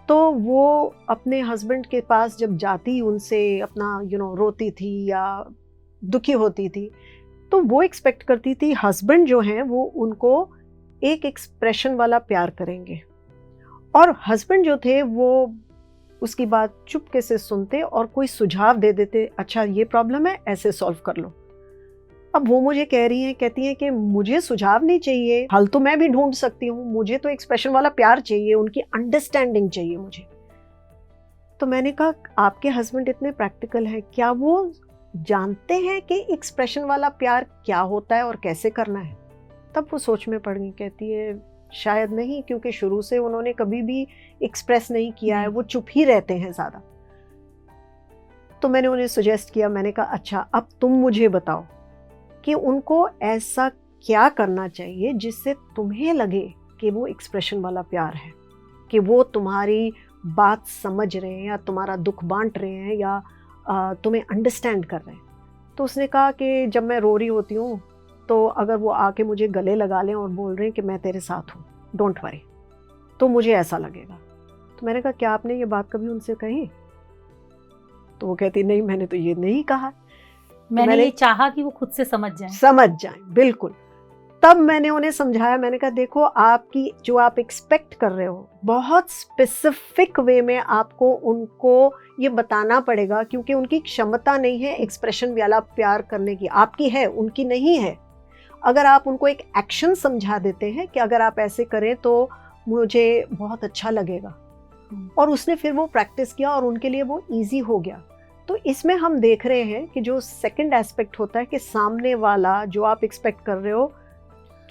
तो वो अपने हस्बैंड के पास जब जाती, उनसे अपना रोती थी या दुखी होती थी, तो वो एक्सपेक्ट करती थी हस्बैंड जो हैं वो उनको एक एक्सप्रेशन वाला प्यार करेंगे, और हस्बैंड जो थे वो उसकी बात चुपके से सुनते और कोई सुझाव दे देते, अच्छा ये प्रॉब्लम है, ऐसे सॉल्व कर लो। अब वो मुझे कहती हैं कि मुझे सुझाव नहीं चाहिए, हल तो मैं भी ढूंढ सकती हूँ, मुझे तो एक्सप्रेशन वाला प्यार चाहिए, उनकी अंडरस्टैंडिंग चाहिए मुझे। तो मैंने कहा आपके हस्बैंड इतने प्रैक्टिकल हैं, क्या वो जानते हैं कि एक्सप्रेशन वाला प्यार क्या होता है और कैसे करना है? तब वो सोच में पड़ गई, कहती है शायद नहीं, क्योंकि शुरू से उन्होंने कभी भी एक्सप्रेस नहीं किया है, वो चुप ही रहते हैं ज़्यादा। तो मैंने उन्हें सजेस्ट किया, मैंने कहा अच्छा अब तुम मुझे बताओ कि उनको ऐसा क्या करना चाहिए जिससे तुम्हें लगे कि वो एक्सप्रेशन वाला प्यार है, कि वो तुम्हारी बात समझ रहे हैं या तुम्हारा दुख बांट रहे हैं या तुम्हें अंडरस्टैंड कर रहे हैं। तो उसने कहा कि जब मैं रो रही होती हूँ तो अगर वो आके मुझे गले लगा लें और बोल रहे हैं कि मैं तेरे साथ हूँ, डोंट वरी, तो मुझे ऐसा लगेगा। तो मैंने कहा क्या आपने ये बात कभी उनसे कही? तो वो कहती नहीं, मैंने तो ये नहीं कहा, मैंने ये चाहा कि वो खुद से समझ जाएं। बिल्कुल। तब मैंने उन्हें समझाया, मैंने कहा देखो आपकी जो आप एक्सपेक्ट कर रहे हो, बहुत स्पेसिफिक वे में आपको उनको ये बताना पड़ेगा, क्योंकि उनकी क्षमता नहीं है एक्सप्रेशन वाला प्यार करने की, आपकी है, उनकी नहीं है। अगर आप उनको एक एक्शन समझा देते हैं कि अगर आप ऐसे करें तो मुझे बहुत अच्छा लगेगा, और उसने फिर वो प्रैक्टिस किया और उनके लिए वो ईजी हो गया। तो इसमें हम देख रहे हैं कि जो सेकंड एस्पेक्ट होता है कि सामने वाला जो आप एक्सपेक्ट कर रहे हो,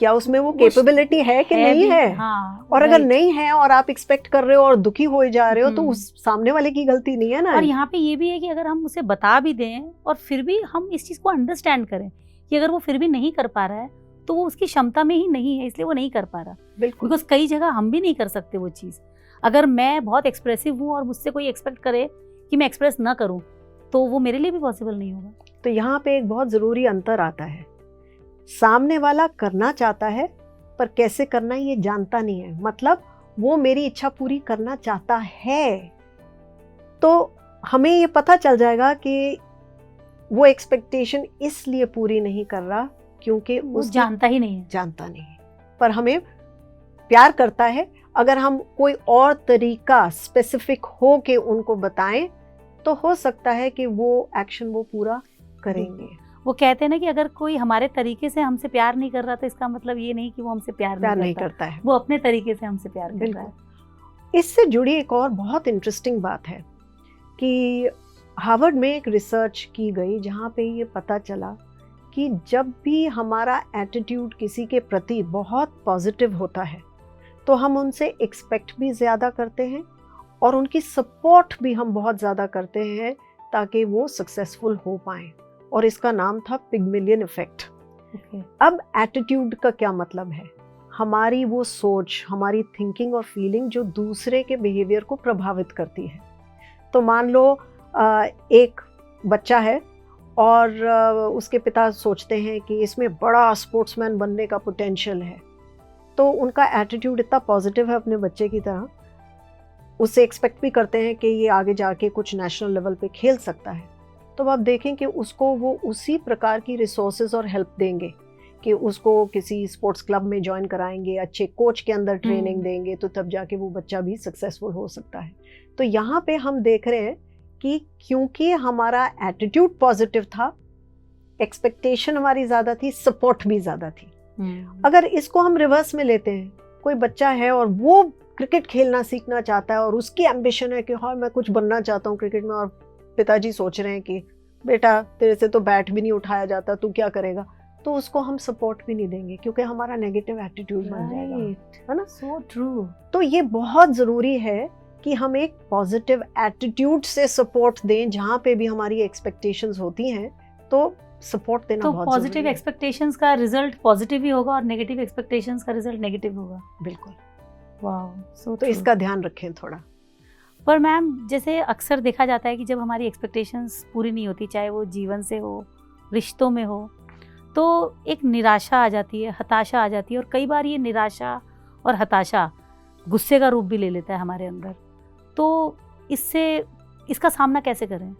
क्या उसमें वो कैपेबिलिटी है कि नहीं है। हाँ, और अगर नहीं है और आप एक्सपेक्ट कर रहे हो और दुखी हो जा रहे हो, तो उस सामने वाले की गलती नहीं है ना। और यहाँ पे ये भी है कि अगर हम उसे बता भी दें और फिर भी हम इस चीज़ को अंडरस्टैंड करें कि अगर वो फिर भी नहीं कर पा रहा है तो वो उसकी क्षमता में ही नहीं है, इसलिए वो नहीं कर पा रहा। बिल्कुल, बिकॉज कई जगह हम भी नहीं कर सकते वो चीज़। अगर मैं बहुत एक्सप्रेसिव हूँ और मुझसे कोई एक्सपेक्ट करे कि मैं एक्सप्रेस ना करूँ, तो वो मेरे लिए भी पॉसिबल नहीं होगा। तो यहाँ पे एक बहुत ज़रूरी अंतर आता है, सामने वाला करना चाहता है पर कैसे करना ये जानता नहीं है, मतलब वो मेरी इच्छा पूरी करना चाहता है, तो हमें ये पता चल जाएगा कि वो एक्सपेक्टेशन इसलिए पूरी नहीं कर रहा क्योंकि वो जानता ही नहीं है, पर हमें प्यार करता है। अगर हम कोई और तरीका स्पेसिफिक हो के उनको बताएं तो हो सकता है कि वो एक्शन वो पूरा करेंगे। वो कहते हैं ना कि अगर कोई हमारे तरीके से हमसे प्यार नहीं कर रहा तो इसका मतलब ये नहीं कि वो हमसे प्यार नहीं करता है, वो अपने तरीके से हमसे प्यार कर रहा है। इससे जुड़ी एक और बहुत इंटरेस्टिंग बात है कि हार्वर्ड में एक रिसर्च की गई जहाँ पे ये पता चला कि जब भी हमारा एटीट्यूड किसी के प्रति बहुत पॉजिटिव होता है तो हम उनसे एक्सपेक्ट भी ज़्यादा करते हैं और उनकी सपोर्ट भी हम बहुत ज़्यादा करते हैं ताकि वो सक्सेसफुल हो पाएं, और इसका नाम था पिग्मेलियन इफेक्ट। अब एटीट्यूड का क्या मतलब है? हमारी वो सोच, हमारी थिंकिंग और फीलिंग जो दूसरे के बिहेवियर को प्रभावित करती है। तो मान लो एक बच्चा है और उसके पिता सोचते हैं कि इसमें बड़ा स्पोर्ट्समैन बनने का पोटेंशियल है, तो उनका एटीट्यूड इतना पॉजिटिव है अपने बच्चे की तरह, उससे एक्सपेक्ट भी करते हैं कि ये आगे जाके कुछ नेशनल लेवल पे खेल सकता है। तो आप देखें कि उसको वो उसी प्रकार की रिसोर्सेज और हेल्प देंगे कि उसको किसी स्पोर्ट्स क्लब में ज्वाइन कराएंगे, अच्छे कोच के अंदर ट्रेनिंग देंगे, तो तब जाके वो बच्चा भी सक्सेसफुल हो सकता है। तो यहाँ पे हम देख रहे हैं कि क्योंकि हमारा एटीट्यूड पॉजिटिव था, एक्सपेक्टेशन हमारी ज़्यादा थी, सपोर्ट भी ज़्यादा थी। अगर इसको हम रिवर्स में लेते हैं, कोई बच्चा है और वो क्रिकेट खेलना सीखना चाहता है और उसकी एम्बिशन है कि हाँ मैं कुछ बनना चाहता हूँ क्रिकेट में, और पिताजी सोच रहे हैं कि बेटा तेरे से तो बैट भी नहीं उठाया जाता, तू क्या करेगा, तो उसको हम सपोर्ट भी नहीं देंगे क्योंकि हमारा नेगेटिव एटीट्यूड बन जाएगा, है ना। So true. तो ये बहुत ज़रूरी है कि हम एक पॉजिटिव एटीट्यूड से सपोर्ट दें। जहाँ पे भी हमारी एक्सपेक्टेशंस होती हैं तो सपोर्ट देना तो बहुत पॉजिटिव एक्सपेक्टेशंस का रिजल्ट पॉजिटिव ही होगा और नेगेटिव एक्सपेक्टेशंस का रिजल्ट नेगेटिव होगा। बिल्कुल। वाओ, सो तो इसका ध्यान रखें थोड़ा। पर मैम जैसे अक्सर देखा जाता है कि जब हमारी एक्सपेक्टेशंस पूरी नहीं होती, चाहे वो जीवन से हो, रिश्तों में हो, तो एक निराशा आ जाती है, हताशा आ जाती है, और कई बार ये निराशा और हताशा गुस्से का रूप भी ले लेता है हमारे अंदर। तो इसका सामना कैसे करें?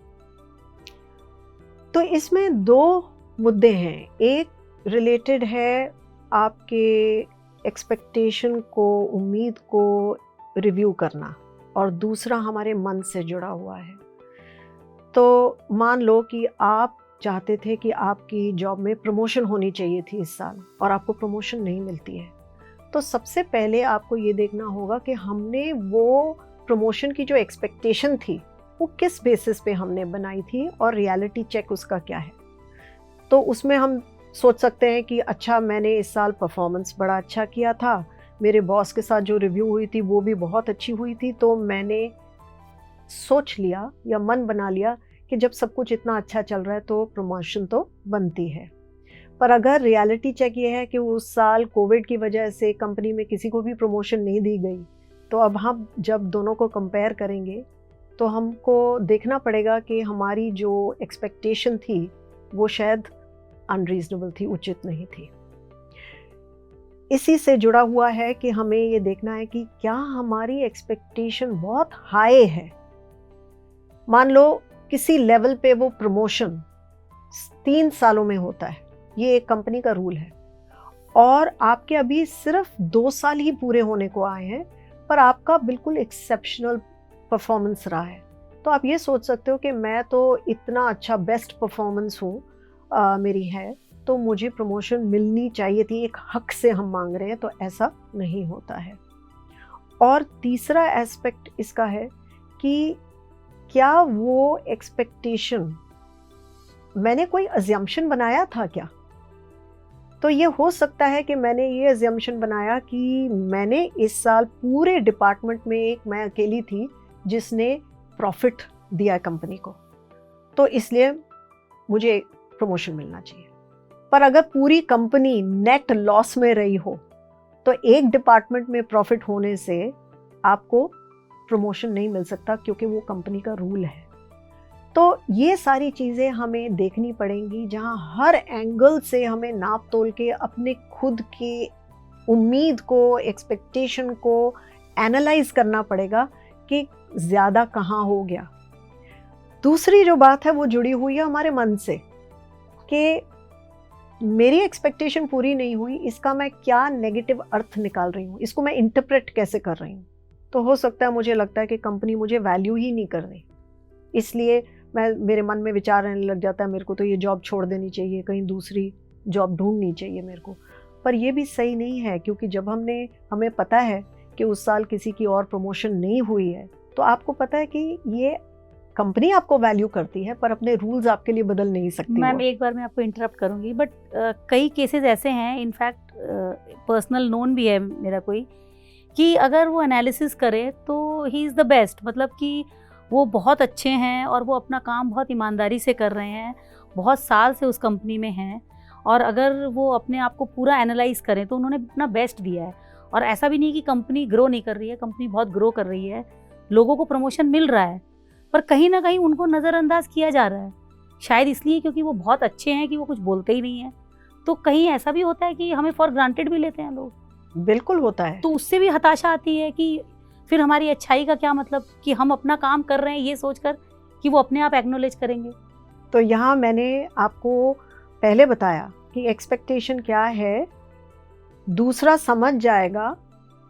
तो इसमें 2 मुद्दे हैं। एक रिलेटेड है आपके एक्सपेक्टेशन को, उम्मीद को रिव्यू करना, और दूसरा हमारे मन से जुड़ा हुआ है। तो मान लो कि आप चाहते थे कि आपकी जॉब में प्रमोशन होनी चाहिए थी इस साल, और आपको प्रमोशन नहीं मिलती है। तो सबसे पहले आपको ये देखना होगा कि हमने वो प्रमोशन की जो एक्सपेक्टेशन थी वो किस बेसिस पे हमने बनाई थी, और रियलिटी चेक उसका क्या है। तो उसमें हम सोच सकते हैं कि अच्छा, मैंने इस साल परफॉर्मेंस बड़ा अच्छा किया था, मेरे बॉस के साथ जो रिव्यू हुई थी वो भी बहुत अच्छी हुई थी, तो मैंने सोच लिया या मन बना लिया कि जब सब कुछ इतना अच्छा चल रहा है तो प्रमोशन तो बनती है। पर अगर रियलिटी चेक ये है कि उस साल कोविड की वजह से कंपनी में किसी को भी प्रमोशन नहीं दी गई, तो अब हम जब दोनों को कंपेयर करेंगे तो हमको देखना पड़ेगा कि हमारी जो एक्सपेक्टेशन थी वो शायद अनरीजनेबल थी, उचित नहीं थी। इसी से जुड़ा हुआ है कि हमें ये देखना है कि क्या हमारी एक्सपेक्टेशन बहुत हाई है। मान लो किसी लेवल पे वो प्रमोशन 3 सालों में होता है, ये एक कंपनी का रूल है, और आपके अभी सिर्फ 2 साल ही पूरे होने को आए हैं, पर आपका बिल्कुल एक्सेप्शनल परफॉर्मेंस रहा है। तो आप ये सोच सकते हो कि मैं तो इतना अच्छा बेस्ट परफॉर्मेंस हूँ मेरी है, तो मुझे प्रमोशन मिलनी चाहिए थी, एक हक से हम मांग रहे हैं, तो ऐसा नहीं होता है। और तीसरा एस्पेक्ट इसका है कि क्या वो एक्सपेक्टेशन, मैंने कोई अजम्पशन बनाया था क्या? तो ये हो सकता है कि मैंने ये अजम्पशन बनाया कि मैंने इस साल पूरे डिपार्टमेंट में मैं अकेली थी जिसने प्रॉफिट दिया कंपनी को, तो इसलिए मुझे प्रमोशन मिलना चाहिए। पर अगर पूरी कंपनी नेट लॉस में रही हो, तो एक डिपार्टमेंट में प्रॉफिट होने से आपको प्रमोशन नहीं मिल सकता, क्योंकि वो कंपनी का रूल है। तो ये सारी चीज़ें हमें देखनी पड़ेंगी, जहाँ हर एंगल से हमें नाप तोल के अपने खुद की उम्मीद को, एक्सपेक्टेशन को एनालाइज करना पड़ेगा कि ज़्यादा कहाँ हो गया। दूसरी जो बात है वो जुड़ी हुई है हमारे मन से, कि मेरी एक्सपेक्टेशन पूरी नहीं हुई, इसका मैं क्या नेगेटिव अर्थ निकाल रही हूँ, इसको मैं इंटरप्रेट कैसे कर रही हूँ। तो हो सकता है, मुझे लगता है कि कंपनी मुझे वैल्यू ही नहीं कर रही, इसलिए मेरे मन में विचार आने लग जाता है, मेरे को तो ये जॉब छोड़ देनी चाहिए, कहीं दूसरी जॉब ढूंढनी चाहिए मेरे को। पर ये भी सही नहीं है, क्योंकि जब हमें पता है कि उस साल किसी की और प्रमोशन नहीं हुई है, तो आपको पता है कि ये कंपनी आपको वैल्यू करती है, पर अपने रूल्स आपके लिए बदल नहीं सकती। मैम एक बार मैं आपको इंटरप्ट करूंगी, बट कई केसेस ऐसे हैं, इनफैक्ट पर्सनल नोन भी है मेरा कोई, कि अगर वो एनालिसिस करे तो ही इज़ द बेस्ट, मतलब कि वो बहुत अच्छे हैं और वो अपना काम बहुत ईमानदारी से कर रहे हैं, बहुत साल से उस कंपनी में हैं, और अगर वो अपने आप को पूरा एनालाइज करें तो उन्होंने अपना बेस्ट दिया है। और ऐसा भी नहीं कि कंपनी ग्रो नहीं कर रही है, कंपनी बहुत ग्रो कर रही है, लोगों को प्रमोशन मिल रहा है, पर कहीं ना कहीं उनको नज़रअंदाज किया जा रहा है, शायद इसलिए क्योंकि वो बहुत अच्छे हैं कि वो कुछ बोलते ही नहीं हैं। तो कहीं ऐसा भी होता है कि हमें फॉर ग्रांटेड भी लेते हैं लोग। बिल्कुल होता है। तो उससे भी हताशा आती है कि फिर हमारी अच्छाई का क्या मतलब, कि हम अपना काम कर रहे हैं ये सोचकर कि वो अपने आप एक्नॉलेज करेंगे। तो यहाँ मैंने आपको पहले बताया कि एक्सपेक्टेशन क्या है, दूसरा समझ जाएगा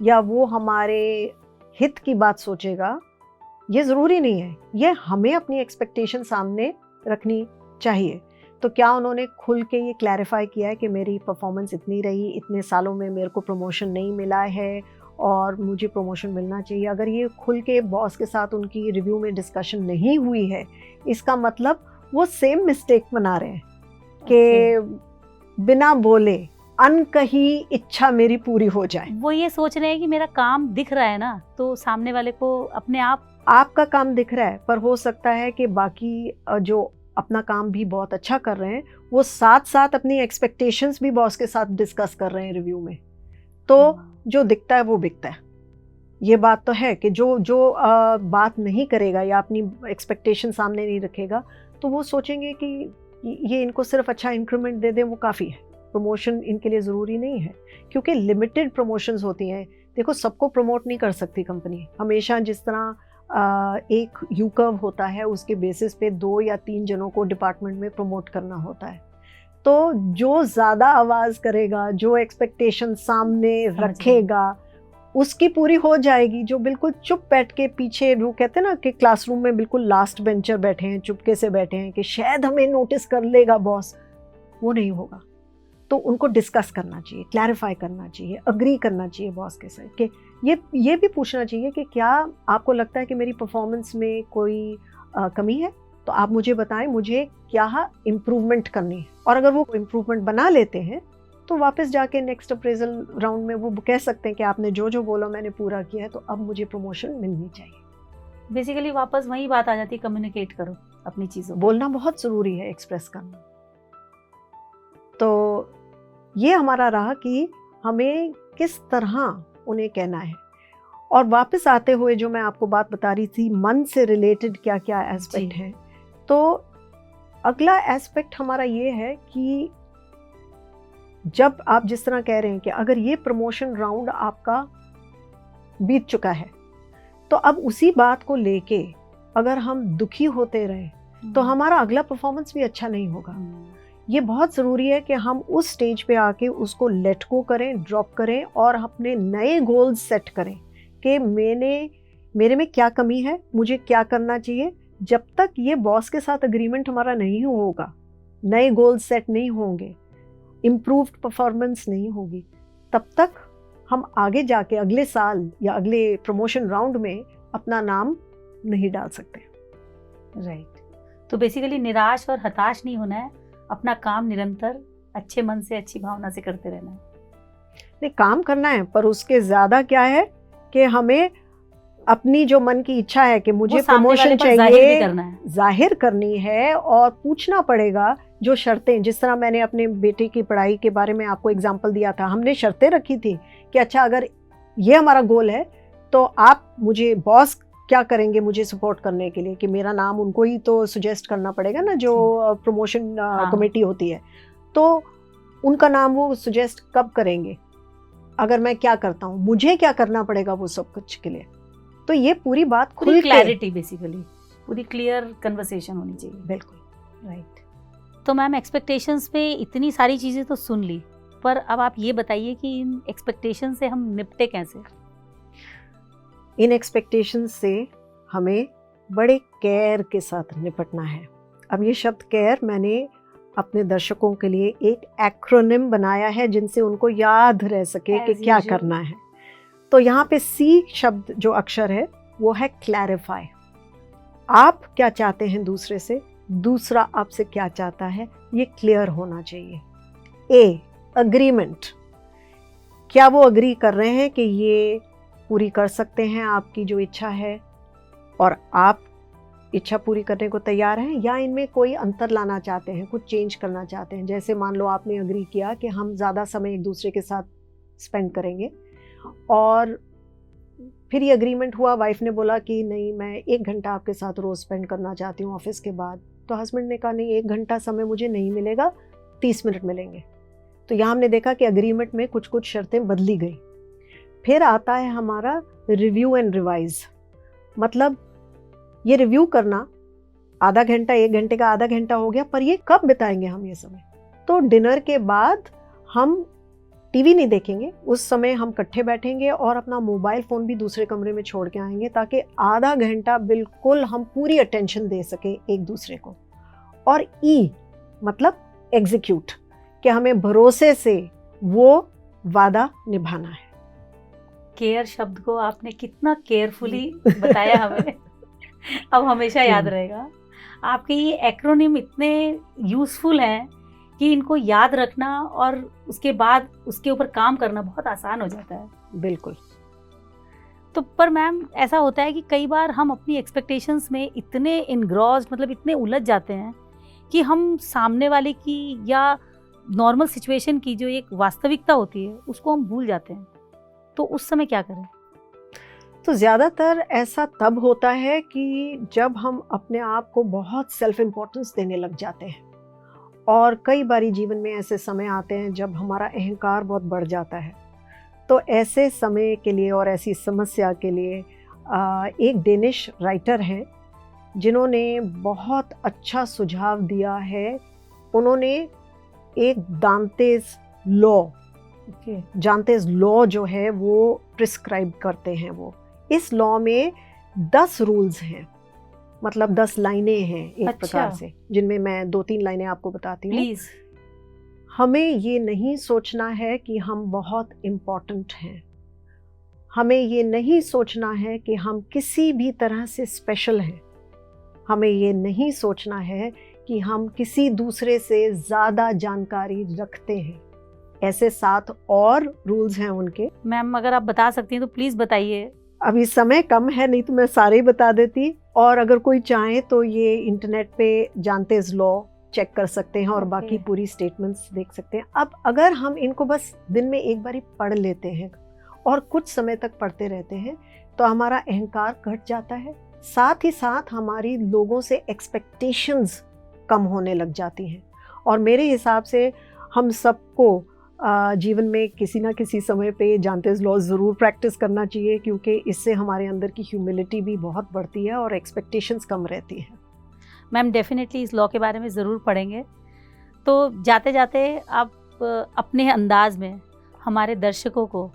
या वो हमारे हित की बात सोचेगा, ये ज़रूरी नहीं है। ये हमें अपनी एक्सपेक्टेशन सामने रखनी चाहिए। तो क्या उन्होंने खुल के ये क्लैरिफाई किया है कि मेरी परफॉर्मेंस इतनी रही, इतने सालों में मेरे को प्रमोशन नहीं मिला है और मुझे प्रमोशन मिलना चाहिए? अगर ये खुल के बॉस के साथ उनकी रिव्यू में डिस्कशन नहीं हुई है, इसका मतलब वो सेम मिस्टेक बना रहे हैं कि बिना बोले अनकही इच्छा मेरी पूरी हो जाए। वो ये सोच रहे हैं कि मेरा काम दिख रहा है ना, तो सामने वाले को अपने आप आपका काम दिख रहा है, पर हो सकता है कि बाकी जो अपना काम भी बहुत अच्छा कर रहे हैं वो साथ साथ अपनी एक्सपेक्टेशंस भी बॉस के साथ डिस्कस कर रहे हैं रिव्यू में, तो जो दिखता है वो बिकता है। ये बात तो है कि जो बात नहीं करेगा या अपनी एक्सपेक्टेशन सामने नहीं रखेगा, तो वो सोचेंगे कि ये इनको सिर्फ अच्छा इंक्रीमेंट दे दें, वो काफ़ी है, प्रमोशन इनके लिए ज़रूरी नहीं है, क्योंकि लिमिटेड प्रमोशंस होती हैं। देखो, सबको प्रमोट नहीं कर सकती कंपनी हमेशा। जिस तरह एक यू कर्व होता है, उसके बेसिस पे 2 या 3 जनों को डिपार्टमेंट में प्रमोट करना होता है। तो जो ज़्यादा आवाज़ करेगा, जो एक्सपेक्टेशन सामने रखेगा, उसकी पूरी हो जाएगी। जो बिल्कुल चुप बैठ के पीछे, वो कहते हैं ना कि क्लासरूम में बिल्कुल लास्ट बेंचर बैठे हैं, चुपके से बैठे हैं कि शायद हमें नोटिस कर लेगा बॉस, वो नहीं होगा। तो उनको डिस्कस करना चाहिए, क्लैरिफाई करना चाहिए, अग्री करना चाहिए बॉस के साथ कि ये भी पूछना चाहिए कि क्या आपको लगता है कि मेरी परफॉर्मेंस में कोई कमी है, तो आप मुझे बताएं, मुझे क्या इम्प्रूवमेंट करनी है। और अगर वो इम्प्रूवमेंट बना लेते हैं तो वापस जाके नेक्स्ट अप्रेजल राउंड में वो कह सकते हैं कि आपने जो बोला मैंने पूरा किया है, तो अब मुझे प्रमोशन मिलनी चाहिए। बेसिकली वापस वही बात आ जाती है, कम्युनिकेट करो अपनी चीज़ों, बोलना बहुत ज़रूरी है, एक्सप्रेस करना। तो ये हमारा रहा कि हमें किस तरह उन्हें कहना है। और वापस आते हुए जो मैं आपको बात बता रही थी, मन से रिलेटेड क्या क्या एस्पेक्ट है, तो अगला एस्पेक्ट हमारा ये है कि जब आप जिस तरह कह रहे हैं कि अगर ये प्रमोशन राउंड आपका बीत चुका है, तो अब उसी बात को लेके अगर हम दुखी होते रहे तो हमारा अगला परफॉर्मेंस भी अच्छा नहीं होगा। ये बहुत ज़रूरी है कि हम उस स्टेज पे आके उसको लेट गो करें, ड्रॉप करें और अपने नए गोल्स सेट करें कि मेरे में क्या कमी है, मुझे क्या करना चाहिए। जब तक ये बॉस के साथ अग्रीमेंट हमारा नहीं होगा, नए गोल्स सेट नहीं होंगे, इम्प्रूव्ड परफॉर्मेंस नहीं होगी, तब तक हम आगे जाके अगले साल या अगले प्रमोशन राउंड में अपना नाम नहीं डाल सकते। राइट। तो बेसिकली निराश और हताश नहीं होना है, अपना काम निरंतर अच्छे मन से, अच्छी भावना से करते रहना है। नहीं, काम करना है, पर उसके ज़्यादा क्या है कि हमें अपनी जो मन की इच्छा है कि मुझे प्रमोशन चाहिए, जाहिर करनी है और पूछना पड़ेगा जो शर्तें। जिस तरह मैंने अपने बेटे की पढ़ाई के बारे में आपको एग्जांपल दिया था, हमने शर्तें रखी थी कि अच्छा अगर ये हमारा गोल है तो आप मुझे, बॉस क्या करेंगे मुझे सपोर्ट करने के लिए, कि मेरा नाम उनको ही तो सुजेस्ट करना पड़ेगा ना, जो प्रमोशन कमेटी होती है, तो उनका नाम वो सुजेस्ट कब करेंगे, अगर मैं क्या करता हूँ, मुझे क्या करना पड़ेगा वो सब कुछ के लिए। तो ये पूरी बात खुल क्लैरिटी, बेसिकली पूरी क्लियर कन्वर्सेशन होनी चाहिए। बिल्कुल राइट। तो मैम, एक्सपेक्टेशंस पे इतनी सारी चीज़ें तो सुन ली, पर अब आप ये बताइए कि इन एक्सपेक्टेशन से हम निपटे कैसे। इन एक्सपेक्टेशन से हमें बड़े केयर के साथ निपटना है। अब ये शब्द केयर मैंने अपने दर्शकों के लिए एक एक्रोनिम बनाया है जिनसे उनको याद रह सके कि क्या करना है। तो यहाँ पे सी शब्द जो अक्षर है वो है क्लैरिफाई। आप क्या चाहते हैं दूसरे से, दूसरा आपसे क्या चाहता है, ये क्लियर होना चाहिए। ए, अग्रीमेंट। क्या वो अग्री कर रहे हैं कि ये पूरी कर सकते हैं आपकी जो इच्छा है, और आप इच्छा पूरी करने को तैयार हैं, या इनमें कोई अंतर लाना चाहते हैं, कुछ चेंज करना चाहते हैं। जैसे मान लो आपने अग्री किया कि हम ज़्यादा समय एक दूसरे के साथ स्पेंड करेंगे, और फिर ये अग्रीमेंट हुआ, वाइफ ने बोला कि नहीं मैं 1 घंटा आपके साथ रोज़ स्पेंड करना चाहती हूँ ऑफिस के बाद, तो हस्बैंड ने कहा नहीं 1 घंटा समय मुझे नहीं मिलेगा, 30 मिनट मिलेंगे। तो यहाँ हमने देखा कि अग्रीमेंट में कुछ कुछ शर्तें बदली गई। फिर आता है हमारा रिव्यू एंड रिवाइज। मतलब ये रिव्यू करना, आधा घंटा 1 घंटे का आधा घंटा हो गया, पर ये कब बिताएंगे हम ये समय। तो डिनर के बाद हम टीवी नहीं देखेंगे, उस समय हम इकट्ठे बैठेंगे और अपना मोबाइल फ़ोन भी दूसरे कमरे में छोड़ के आएंगे, ताकि आधा घंटा बिल्कुल हम पूरी अटेंशन दे सके एक दूसरे को। और ई मतलब एग्जीक्यूट, कि हमें भरोसे से वो वादा निभाना है। केयर शब्द को आपने कितना केयरफुली बताया हमें, अब हमेशा याद रहेगा। आपके ये एक्रोनिम इतने यूज़फुल हैं कि इनको याद रखना और उसके बाद उसके ऊपर काम करना बहुत आसान हो जाता है। बिल्कुल। तो पर मैम, ऐसा होता है कि कई बार हम अपनी एक्सपेक्टेशंस में इतने इनग्रॉस, मतलब इतने उलझ जाते हैं कि हम सामने वाले की या नॉर्मल सिचुएशन की जो एक वास्तविकता होती है उसको हम भूल जाते हैं। तो उस समय क्या करें? तो ज़्यादातर ऐसा तब होता है कि जब हम अपने आप को बहुत सेल्फ इम्पोर्टेंस देने लग जाते हैं, और कई बारी जीवन में ऐसे समय आते हैं जब हमारा अहंकार बहुत बढ़ जाता है। तो ऐसे समय के लिए और ऐसी समस्या के लिए एक डेनिश राइटर हैं जिन्होंने बहुत अच्छा सुझाव दिया है। उन्होंने एक दांतेस लॉ, जानतेस लॉ जो है वो प्रिस्क्राइब करते हैं। वो इस लॉ में 10 रूल्स हैं, मतलब 10 लाइनें हैं एक प्रकार से, जिनमें मैं 2-3 लाइनें आपको बताती हूँ। प्लीज। हमें ये नहीं सोचना है कि हम बहुत इम्पोर्टेंट हैं। हमें ये नहीं सोचना है कि हम किसी भी तरह से स्पेशल हैं। हमें ये नहीं सोचना है कि हम किसी दूसरे से ज़्यादा जानकारी रखते हैं। ऐसे 7 और रूल्स हैं उनके। मैम अगर आप बता सकती हैं तो प्लीज़ बताइए। अभी समय कम है, नहीं तो मैं सारे ही बता देती, और अगर कोई चाहे तो ये इंटरनेट पे जानतेस लॉ चेक कर सकते हैं और बाकी पूरी स्टेटमेंट्स देख सकते हैं। अब अगर हम इनको बस दिन में एक बारी पढ़ लेते हैं और कुछ समय तक पढ़ते रहते हैं तो हमारा अहंकार घट जाता है। साथ ही साथ हमारी लोगों से एक्सपेक्टेशंस कम होने लग जाती हैं। और मेरे हिसाब से हम सबको जीवन में किसी ना किसी समय पे जानतेस लॉ ज़रूर प्रैक्टिस करना चाहिए, क्योंकि इससे हमारे अंदर की ह्यूमिलिटी भी बहुत बढ़ती है और एक्सपेक्टेशंस कम रहती हैं। मैम डेफिनेटली इस लॉ के बारे में ज़रूर पढ़ेंगे। तो जाते जाते आप अपने अंदाज में हमारे दर्शकों को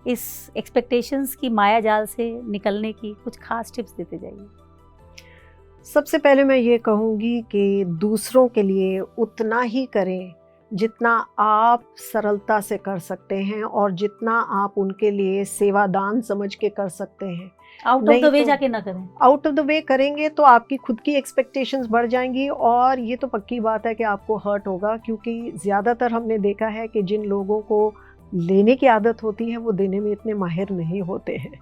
इस एक्सपेक्टेशंस की माया जाल से निकलने की कुछ खास टिप्स देते जाइए। सबसे पहले मैं ये कहूँगी कि दूसरों के लिए उतना ही करें जितना आप सरलता से कर सकते हैं और जितना आप उनके लिए सेवादान समझ के कर सकते हैं। आउट ऑफ द वे जाके ना करें। आउट ऑफ द वे करेंगे तो आपकी खुद की एक्सपेक्टेशंस बढ़ जाएंगी, और ये तो पक्की बात है कि आपको हर्ट होगा, क्योंकि ज़्यादातर हमने देखा है कि जिन लोगों को लेने की आदत होती है वो देने में इतने माहिर नहीं होते हैं।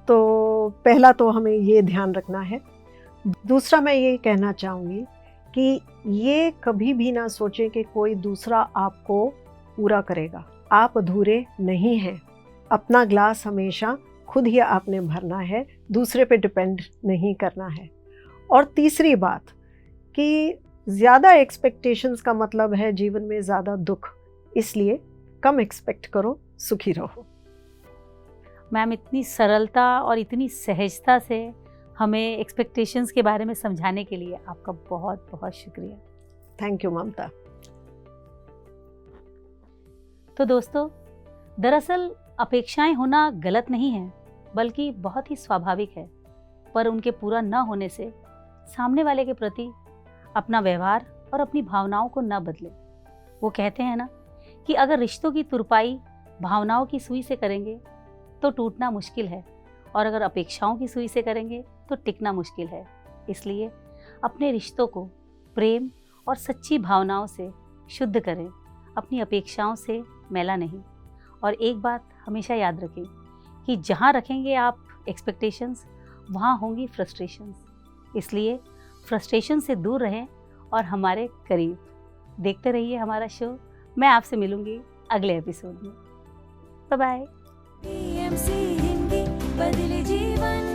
तो पहला तो हमें ये ध्यान रखना है। दूसरा मैं ये कहना चाहूँगी कि ये कभी भी ना सोचें कि कोई दूसरा आपको पूरा करेगा। आप अधूरे नहीं हैं। अपना ग्लास हमेशा खुद ही आपने भरना है, दूसरे पे डिपेंड नहीं करना है। और तीसरी बात कि ज़्यादा एक्सपेक्टेशंस का मतलब है जीवन में ज़्यादा दुख, इसलिए कम एक्सपेक्ट करो, सुखी रहो। मैम इतनी सरलता और इतनी सहजता से हमें एक्सपेक्टेशंस के बारे में समझाने के लिए आपका बहुत बहुत शुक्रिया। थैंक यू ममता। तो दोस्तों, दरअसल अपेक्षाएं होना गलत नहीं है, बल्कि बहुत ही स्वाभाविक है। पर उनके पूरा न होने से सामने वाले के प्रति अपना व्यवहार और अपनी भावनाओं को न बदले। वो कहते हैं ना कि अगर रिश्तों की तुरपाई भावनाओं की सुई से करेंगे तो टूटना मुश्किल है, और अगर अपेक्षाओं की सुई से करेंगे तो टिकना मुश्किल है। इसलिए अपने रिश्तों को प्रेम और सच्ची भावनाओं से शुद्ध करें, अपनी अपेक्षाओं से मैला नहीं। और एक बात हमेशा याद रखें कि जहाँ रखेंगे आप एक्सपेक्टेशंस, वहाँ होंगी फ्रस्ट्रेशंस। इसलिए फ्रस्ट्रेशन से दूर रहें और हमारे करीब। देखते रहिए हमारा शो। मैं आपसे मिलूंगी अगले एपिसोड में। Bye bye. PMC हिंदी बदले जीवन।